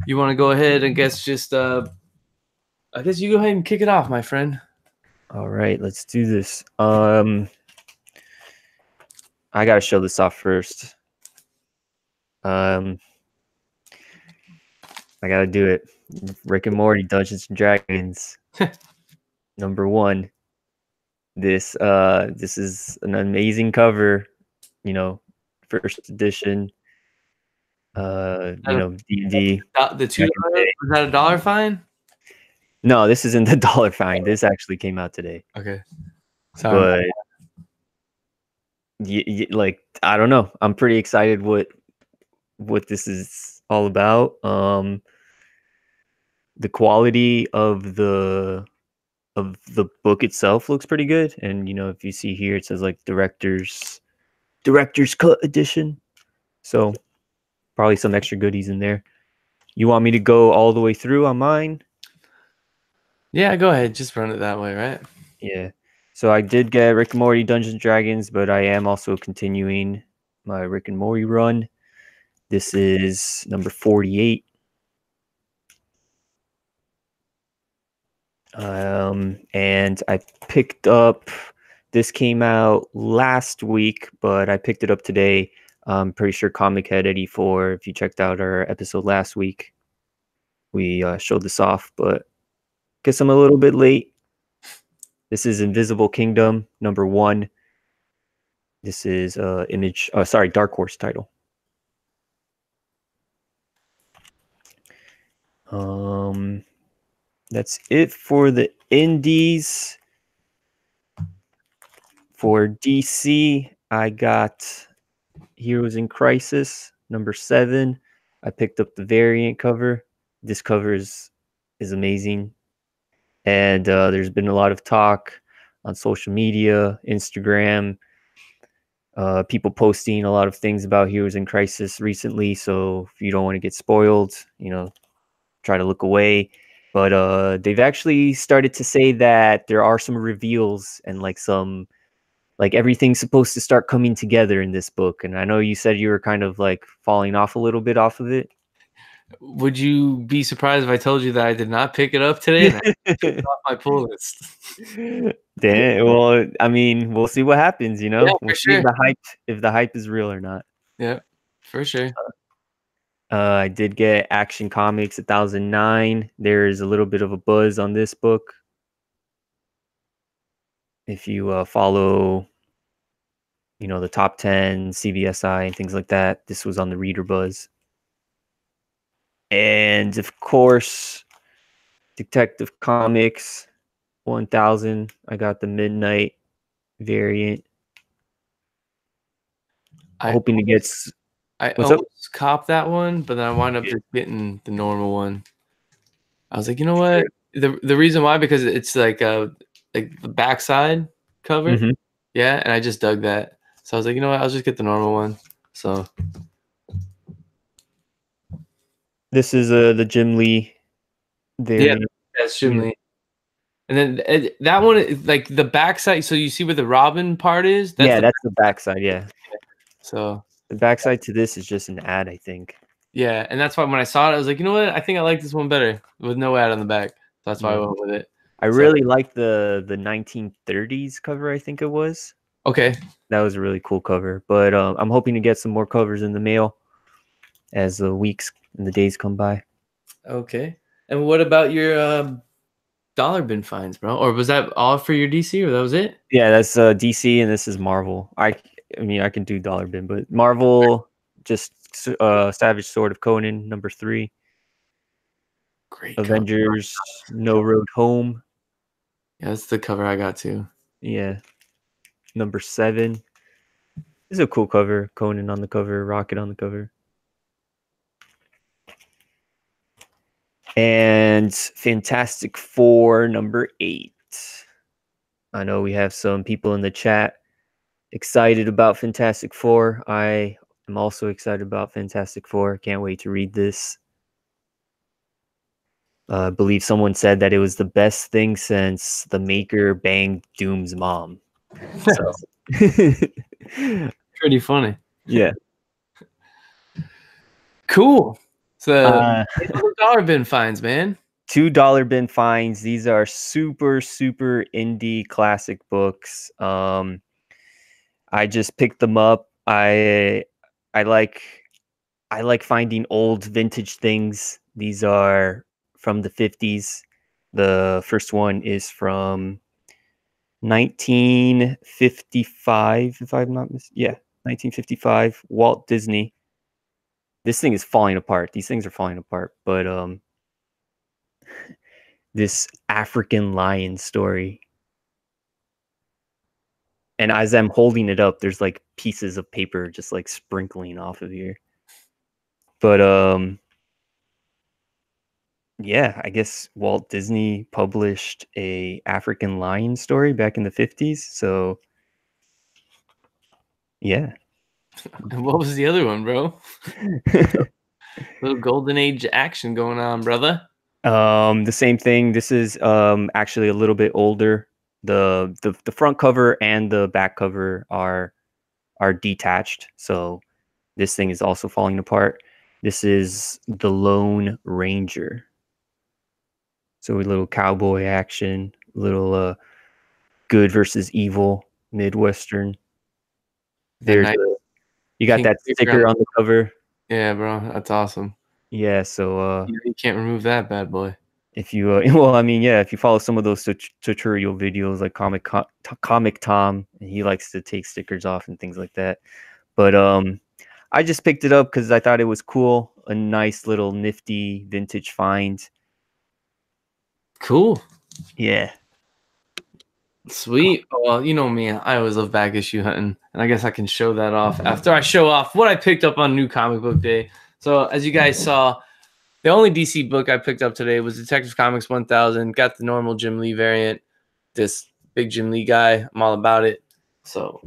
you want to go ahead and I guess you go ahead and kick it off, my friend. All right, let's do this. I gotta show this off first. I gotta do it. Rick and Morty, Dungeons and Dragons. Number 1. This is an amazing cover. You know, first edition. D&D. The $2 was that $1 fine? No, this isn't the $1 fine. This actually came out today. Okay, sorry. But like, I don't know. I'm pretty excited what this is all about. The quality of the book itself looks pretty good, and if you see here, it says like director's cut edition. So probably some extra goodies in there. You want me to go all the way through on mine? Yeah, go ahead. Just run it that way, right? Yeah. So I did get Rick and Morty, Dungeons and Dragons, but I am also continuing my Rick and Morty run. This is number 48. And I picked up, this came out last week, but I picked it up today. I'm pretty sure Comic Head 84, if you checked out our episode last week, we showed this off, but guess I'm a little bit late. This is Invisible Kingdom, number 1. This is Dark Horse title. That's it for the indies. For DC, I got Heroes in Crisis, number 7. I picked up the variant cover. This cover is amazing. And there's been a lot of talk on social media, Instagram, people posting a lot of things about Heroes in Crisis recently. So if you don't want to get spoiled, try to look away. But they've actually started to say that there are some reveals and like everything's supposed to start coming together in this book. And I know you said you were kind of like falling off a little bit off of it. Would you be surprised if I told you that I did not pick it up today? And I took it off my pull list. Damn. Well, I mean, we'll see what happens. Yeah, we'll see if the hype is real or not. Yeah, for sure. I did get Action Comics 1009. There's a little bit of a buzz on this book. If you follow, the top 10, CBSI, and things like that, this was on the reader buzz. And of course, Detective Comics 1000. I got the Midnight variant. I hoping to get. I What's up? almost copped that one, but then I wound up Yeah, just getting the normal one. I was like, you know sure. what? The reason why, because it's like the backside cover. Hmm. Yeah, and I just dug that. So I was like, you know what? I'll just get the normal one. So This is the Jim Lee yeah, variant. that's Yeah, Shimley. And then that one, like the backside. So you see where the Robin part is? That's yeah, the that's the backside. Yeah, so the backside to this is just an ad, I think. yeah, and that's why when I saw it, I was like, you know what? I think I like this one better with no ad on the back. So that's why I Yeah, went with it. I So really like the 1930s cover. I think it was. okay, That was a really cool cover. But I'm hoping to get some more covers in the mail as the weeks and the days come by. okay. And what about your dollar bin finds, bro? Or was that all for your DC, or that was it? Yeah, that's DC, and this is Marvel. I mean, I can do Dollar Bin, but Marvel just Savage Sword of Conan #3, Great cover. Avengers No Road Home. Yeah, that's the cover I got too. Yeah, #7. This is a cool cover. Conan on the cover, Rocket on the cover. And Fantastic Four #8. I know we have some people in the chat excited about Fantastic Four. I am also excited about Fantastic Four. Can't wait to read this. I believe someone said that it was the best thing since the Maker banged Doom's mom. So, Pretty funny. yeah. Cool. So Uh, dollar bin finds, man. $2 bin finds. These are super, super indie classic books. I just picked them up. I like finding old vintage things. These are from the 50s. The first one is from 1955, if I'm not mistaken. Yeah, 1955, Walt Disney. This thing is falling apart. These things are falling apart. But this African lion story. And as I'm holding it up, there's like pieces of paper just like sprinkling off of here. But yeah, I guess Walt Disney published a African lion story back in the 50s. So yeah. And what was the other one, bro? Little golden age action going on, brother. The same thing. This is actually a little bit older. The front cover and the back cover are detached. So this thing is also falling apart. This is The Lone Ranger. So a little cowboy action, little good versus evil, Midwestern. There's Nice you got pink that sticker sticker on the cover. yeah, bro. That's awesome. Yeah, so You can't remove that bad boy. if you well, I mean, yeah, if you follow some of those tutorial videos like Comic Tom, and he likes to take stickers off and things like that. But I just picked it up because I thought it was cool, a nice little nifty vintage find. Cool. Yeah. Sweet. Oh, well, you know me. I always love back issue hunting, and I guess I can show that off after I show off what I picked up on New Comic Book Day. So, as you guys saw, the only DC book I picked up today was Detective Comics 1000. Got the normal Jim Lee variant. This big Jim Lee guy. I'm all about it. So,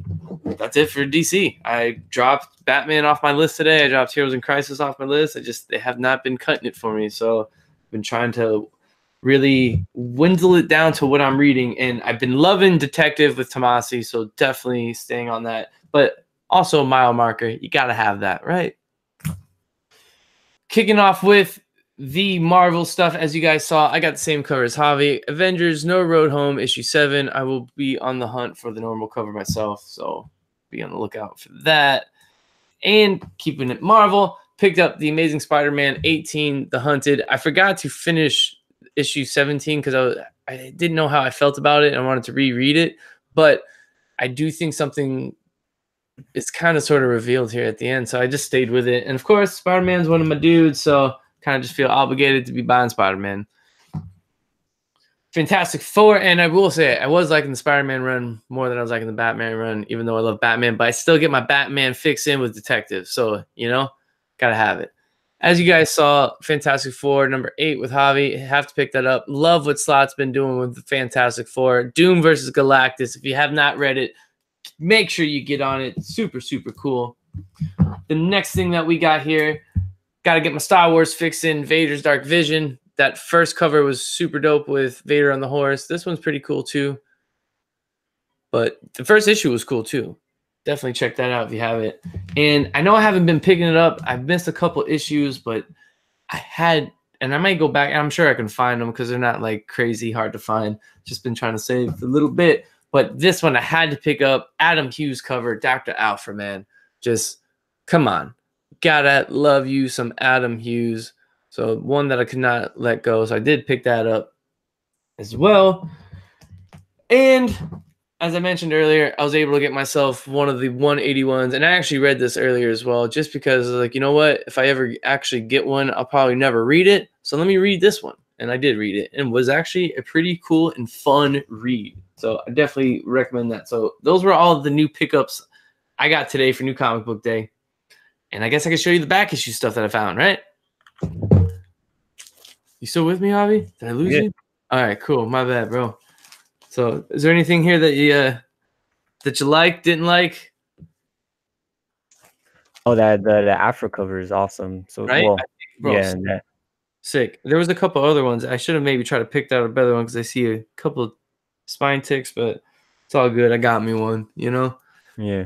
that's it for DC. I dropped Batman off my list today. I dropped Heroes in Crisis off my list. They have not been cutting it for me. So, I've been trying to really dwindle it down to what I'm reading. And I've been loving Detective with Tomasi, so definitely staying on that. But also a mile marker. You got to have that, right? Kicking off with the Marvel stuff. As you guys saw, I got the same cover as Javi. Avengers No Road Home, issue 7. I will be on the hunt for the normal cover myself, so be on the lookout for that. And keeping it Marvel, picked up The Amazing Spider-Man 18, The Hunted. I forgot to finish issue 17 because I didn't know how I felt about it and I wanted to reread it, but I do think something is kind of sort of revealed here at the end, so I just stayed with it. And of course, Spider-Man's one of my dudes, so kind of just feel obligated to be buying Spider-Man. Fantastic Four, and I will say I was liking the Spider-Man run more than I was liking the Batman run, even though I love Batman, but I still get my Batman fix in with Detective, so, gotta have it. As you guys saw, Fantastic Four, number 8 with Javi, have to pick that up. Love what Slot's been doing with the Fantastic Four. Doom versus Galactus, if you have not read it, make sure you get on it. Super, super cool. The next thing that we got here, gotta get my Star Wars fix in, Vader's Dark Vision. That first cover was super dope with Vader on the horse. This one's pretty cool too. But the first issue was cool too. Definitely check that out if you have it. And I know I haven't been picking it up. I've missed a couple issues, but and I might go back. I'm sure I can find them because they're not like crazy hard to find. Just been trying to save a little bit. But this one I had to pick up. Adam Hughes cover, Dr. Alpha, man. Just come on. Gotta love you some Adam Hughes. So one that I could not let go. So I did pick that up as well. And as I mentioned earlier, I was able to get myself one of the 181s. And I actually read this earlier as well, just because I was like, you know what? If I ever actually get one, I'll probably never read it. So let me read this one. And I did read it. And it was actually a pretty cool and fun read. So I definitely recommend that. So those were all the new pickups I got today for New Comic Book Day. And I guess I can show you the back issue stuff that I found, right? You still with me, Javi? Did I lose you? All right, cool. My bad, bro. So, is there anything here that you like, didn't like? Oh, the Afro cover is awesome. So, right? Well, Bro, yeah, sick. There was a couple other ones. I should have maybe tried to pick out a better one because I see a couple of spine ticks, but it's all good. I got me one. Yeah.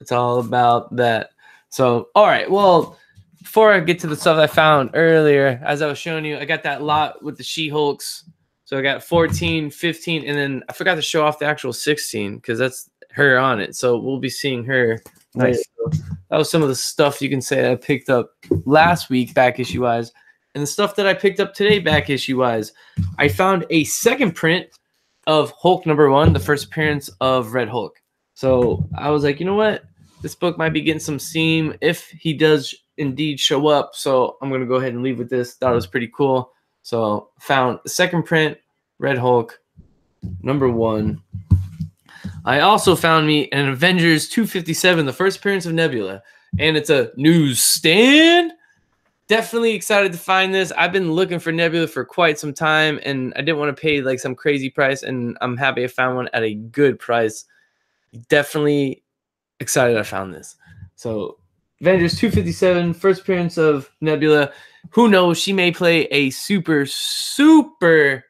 It's all about that. So, all right. Well, before I get to the stuff I found earlier, as I was showing you, I got that lot with the She-Hulks. So I got 14, 15, and then I forgot to show off the actual 16 because that's her on it. So we'll be seeing her. Nice. So that was some of the stuff you can say I picked up last week back issue-wise. And the stuff that I picked up today back issue-wise, I found a second print of Hulk #1, the first appearance of Red Hulk. So I was like, you know what? This book might be getting some steam if he does indeed show up. So I'm going to go ahead and leave with this. Thought it was pretty cool. So found the second print, Red Hulk, #1. I also found me an Avengers 257, the first appearance of Nebula. And it's a newsstand. Definitely excited to find this. I've been looking for Nebula for quite some time, and I didn't want to pay like some crazy price, and I'm happy I found one at a good price. Definitely excited I found this. So Avengers 257, first appearance of Nebula. Who knows? She may play a super, super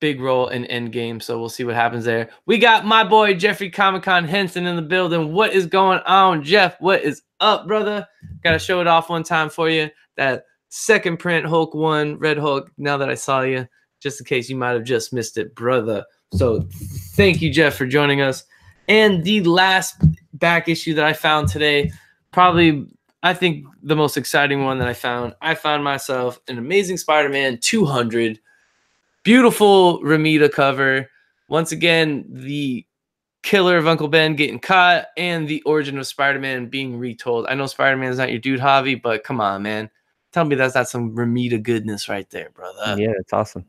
big role in Endgame, so we'll see what happens there. We got my boy Jeffrey Comic-Con Henson in the building. What is going on, Jeff? What is up, brother? Gotta show it off one time for you. That second print Hulk 1, Red Hulk, now that I saw you, just in case you might have just missed it, brother. So thank you, Jeff, for joining us. And the last back issue that I found today, probably, I think, the most exciting one that I found myself an Amazing Spider-Man 200. Beautiful Ramita cover. Once again, the killer of Uncle Ben getting caught and the origin of Spider-Man being retold. I know Spider-Man is not your dude, Javi, but come on, man. Tell me that's not some Ramita goodness right there, brother. Yeah, it's awesome.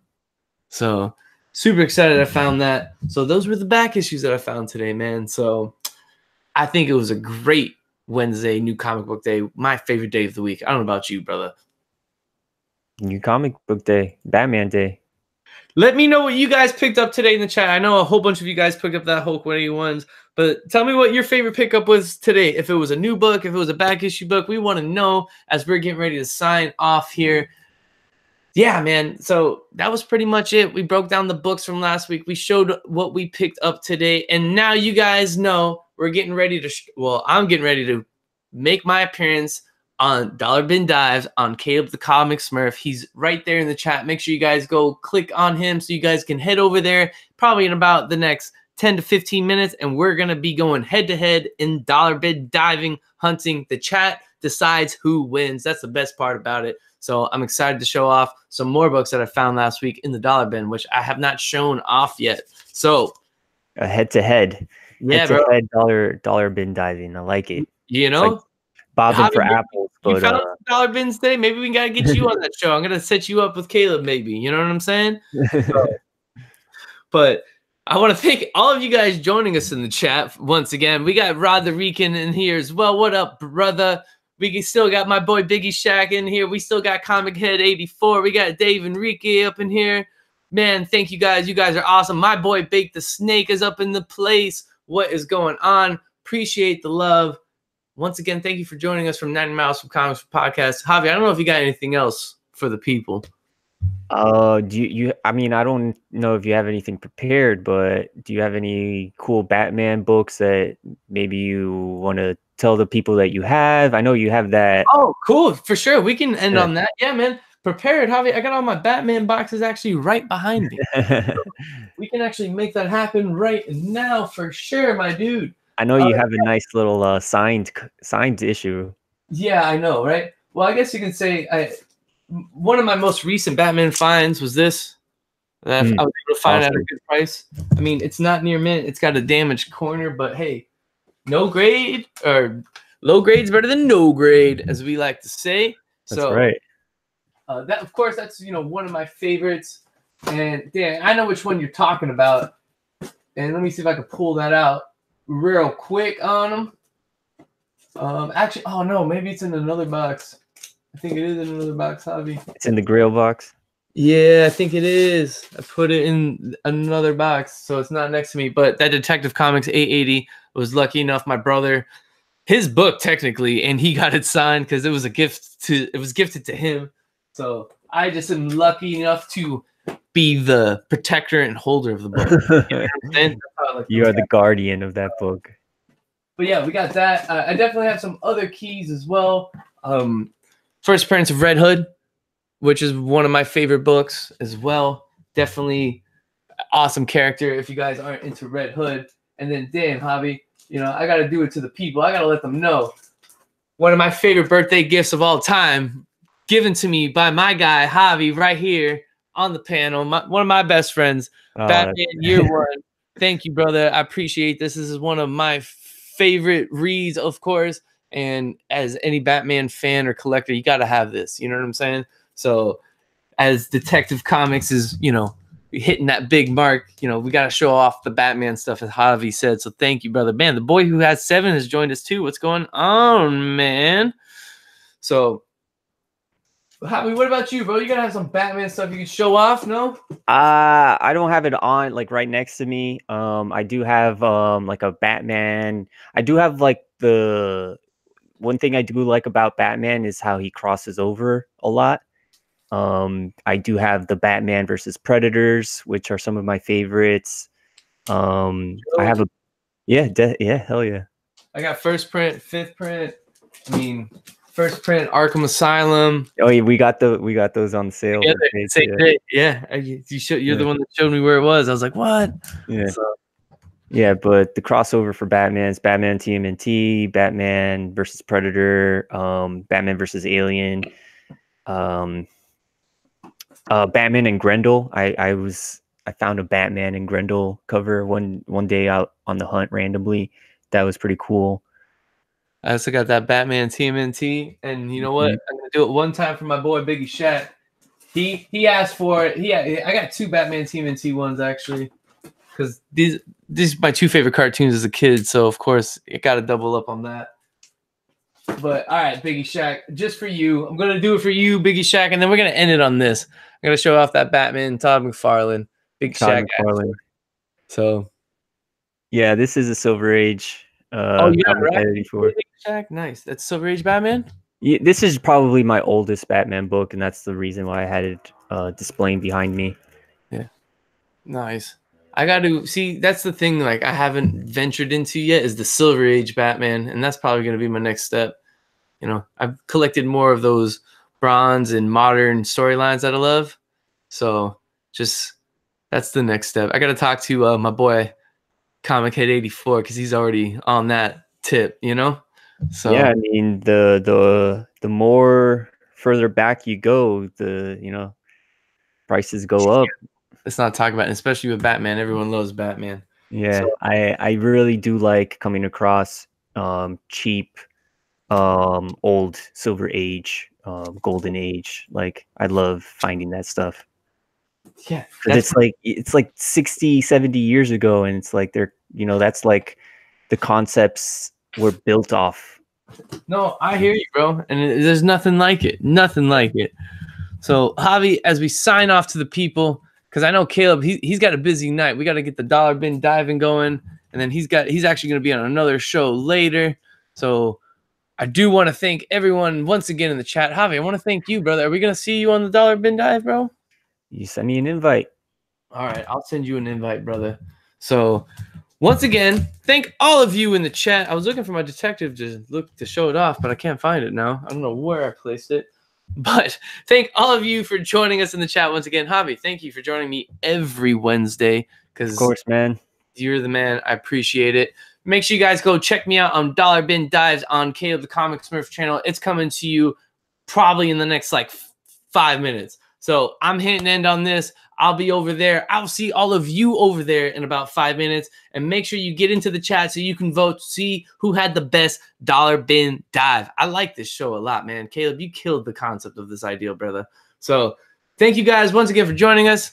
So super excited I found that. So those were the back issues that I found today, man. So I think it was a great Wednesday, New Comic Book Day. My favorite day of the week. I don't know about you, brother. New Comic Book Day, Batman Day. Let me know what you guys picked up today in the chat. I know a whole bunch of you guys picked up that Hulk 181s, but tell me what your favorite pickup was today. If it was a new book, if it was a back issue book, we want to know as we're getting ready to sign off here. Yeah, man. So that was pretty much it. We broke down the books from last week. We showed what we picked up today. And now you guys know we're getting ready to, I'm getting ready to make my appearance on Dollar Bin Dives on Caleb the Comic Smurf. He's right there in the chat. Make sure you guys go click on him so you guys can head over there probably in about the next 10 to 15 minutes. And we're going to be going head to head in Dollar Bin Diving, hunting. The chat decides who wins. That's the best part about it. So I'm excited to show off some more books that I found last week in the Dollar Bin, which I have not shown off yet. So head to head. Yeah, head to head dollar bin diving. I like it. You know, like bobbing for apples. You found Dollar Bins today. Maybe we gotta get you on that show. I'm gonna set you up with Caleb. Maybe, you know what I'm saying? So, But I want to thank all of you guys joining us in the chat once again. We got Rod the Rican in here as well. What up, brother? We still got my boy Biggie Shack in here. We still got Comic Head 84. We got Dave Enrique up in here. Man, thank you guys. You guys are awesome. My boy Bake the Snake is up in the place. What is going on? Appreciate the love. Once again, thank you for joining us from 90 Miles from Comics Podcast. Javi, I don't know if you got anything else for the people. Do you I mean, I don't know if you have anything prepared, but do you have any cool Batman books that maybe you want to tell the people that you have? I know you have that. Oh, cool. For sure. We can end on that. Yeah, man. Prepare it, Javi. I got all my Batman boxes actually right behind me. So we can actually make that happen right now for sure, my dude. I know you have a nice little signed issue. Yeah, I know, right? Well, I guess you can say one of my most recent Batman finds was this. That I was able to find at a good price. I mean, it's not near mint. It's got a damaged corner, but hey, no grade or low grade's better than no grade, as we like to say. That's right. That, of course, that's one of my favorites. And Dan, I know which one you're talking about. And let me see if I can pull that out real quick on them. Actually, oh no, maybe it's in another box. I think it is in another box, Javi. It's in the Grail box. Yeah, I think it is. I put it in another box, so it's not next to me. But that Detective Comics 880 was lucky enough. My brother, his book technically, and he got it signed because it was a gift to. It was gifted to him. So I just am lucky enough to be the protector and holder of the book. You are the guardian of that book. But yeah, we got that. I definitely have some other keys as well. First Appearance of Red Hood, which is one of my favorite books as well. Definitely awesome character if you guys aren't into Red Hood. And then damn, Javi, I got to do it to the people. I got to let them know. One of my favorite birthday gifts of all time, given to me by my guy, Javi, right here on the panel. One of my best friends, Batman Year One. Thank you, brother. I appreciate this. This is one of my favorite reads, of course. And as any Batman fan or collector, you got to have this. You know what I'm saying? So as Detective Comics is, hitting that big mark, we got to show off the Batman stuff, as Javi said. So thank you, brother. Man, the boy who has 7 has joined us too. What's going on, man? So, Javi, what about you, bro? You got to have some Batman stuff you can show off, no? I don't have it on, like, right next to me. I do have, like, a Batman. I do have, like, the... One thing I do like about Batman is how he crosses over a lot. I do have the Batman versus Predators, which are some of my favorites. I have hell yeah. I got first print, fifth print. I mean, first print Arkham Asylum. Oh yeah, we got those on sale. Yeah, you're the one that showed me where it was. I was like, what? Yeah. Yeah, but the crossover for Batman is Batman TMNT, Batman versus Predator, Batman versus Alien, Batman and Grendel. I found a Batman and Grendel cover one day out on the hunt randomly. That was pretty cool. I also got that Batman TMNT, and you know what? I'm gonna do it one time for my boy Biggie Shack. He asked for it. I got 2 Batman TMNT ones actually, because these are my 2 favorite cartoons as a kid. So of course it got to double up on that. But all right, Biggie Shack, just for you, I'm gonna do it for you, Biggie Shack, and then we're gonna end it on this. I'm gonna show off that Batman, Todd McFarlane, Big Shack. So yeah, this is a Silver Age. You got it right. Big Shack, nice. That's Silver Age Batman. Yeah, this is probably my oldest Batman book, and that's the reason why I had it displaying behind me. Yeah, nice. I got to see. That's the thing. Like I haven't ventured into yet is the Silver Age Batman, and that's probably going to be my next step. I've collected more of those bronze and modern storylines that I love. So just that's the next step. I got to talk to my boy Comic Head 84 because he's already on that tip. So yeah, I mean the more further back you go, the prices go up. Let's not talk about it, especially with Batman. Everyone loves Batman. Yeah, so, I really do like coming across cheap old Silver Age, Golden Age. Like I love finding that stuff. Yeah, Because it's like 60, 70 years ago, and it's like they're, you know, that's like the concepts were built off. no, I hear you, bro, and there's nothing like it, nothing like it. So, Javi, as we sign off to the people, because I know Caleb, he's got a busy night. We got to get the dollar bin diving going, and then he's actually going to be on another show later. So, I do want to thank everyone once again in the chat. Javi, I want to thank you, brother. Are we going to see you on the dollar bin dive, bro? You send me an invite. All right, I'll send you an invite, brother. So, once again, thank all of you in the chat. I was looking for my detective to show it off, but I can't find it now. I don't know where I placed it. But thank all of you for joining us in the chat once again. Javi, thank you for joining me every Wednesday. Of course, man. You're the man. I appreciate it. Make sure you guys go check me out on Dollar Bin Dives on Caleb the Comic Smurf channel. It's coming to you probably in the next like 5 minutes. So I'm hitting end on this. I'll be over there. I'll see all of you over there in about 5 minutes. And make sure you get into the chat so you can vote, see who had the best dollar bin dive. I like this show a lot, man. Caleb, you killed the concept of this idea, brother. So thank you guys once again for joining us.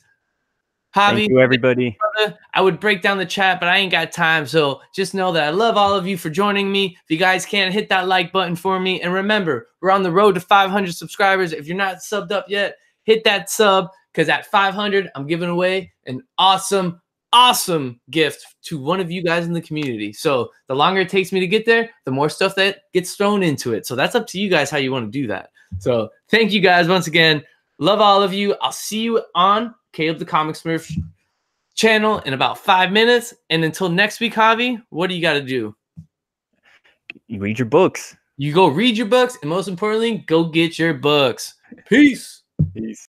Javi, thank you, everybody. Brother, I would break down the chat, but I ain't got time. So just know that I love all of you for joining me. If you guys can, hit that like button for me. And remember, we're on the road to 500 subscribers. If you're not subbed up yet, hit that sub, because at 500, I'm giving away an awesome, awesome gift to one of you guys in the community. So the longer it takes me to get there, the more stuff that gets thrown into it. So that's up to you guys how you want to do that. So thank you guys once again. Love all of you. I'll see you on Caleb the Comic Smurf channel in about 5 minutes. And until next week, Javi, what do you got to do? You read your books. You go read your books, and most importantly, go get your books. Peace. Peace.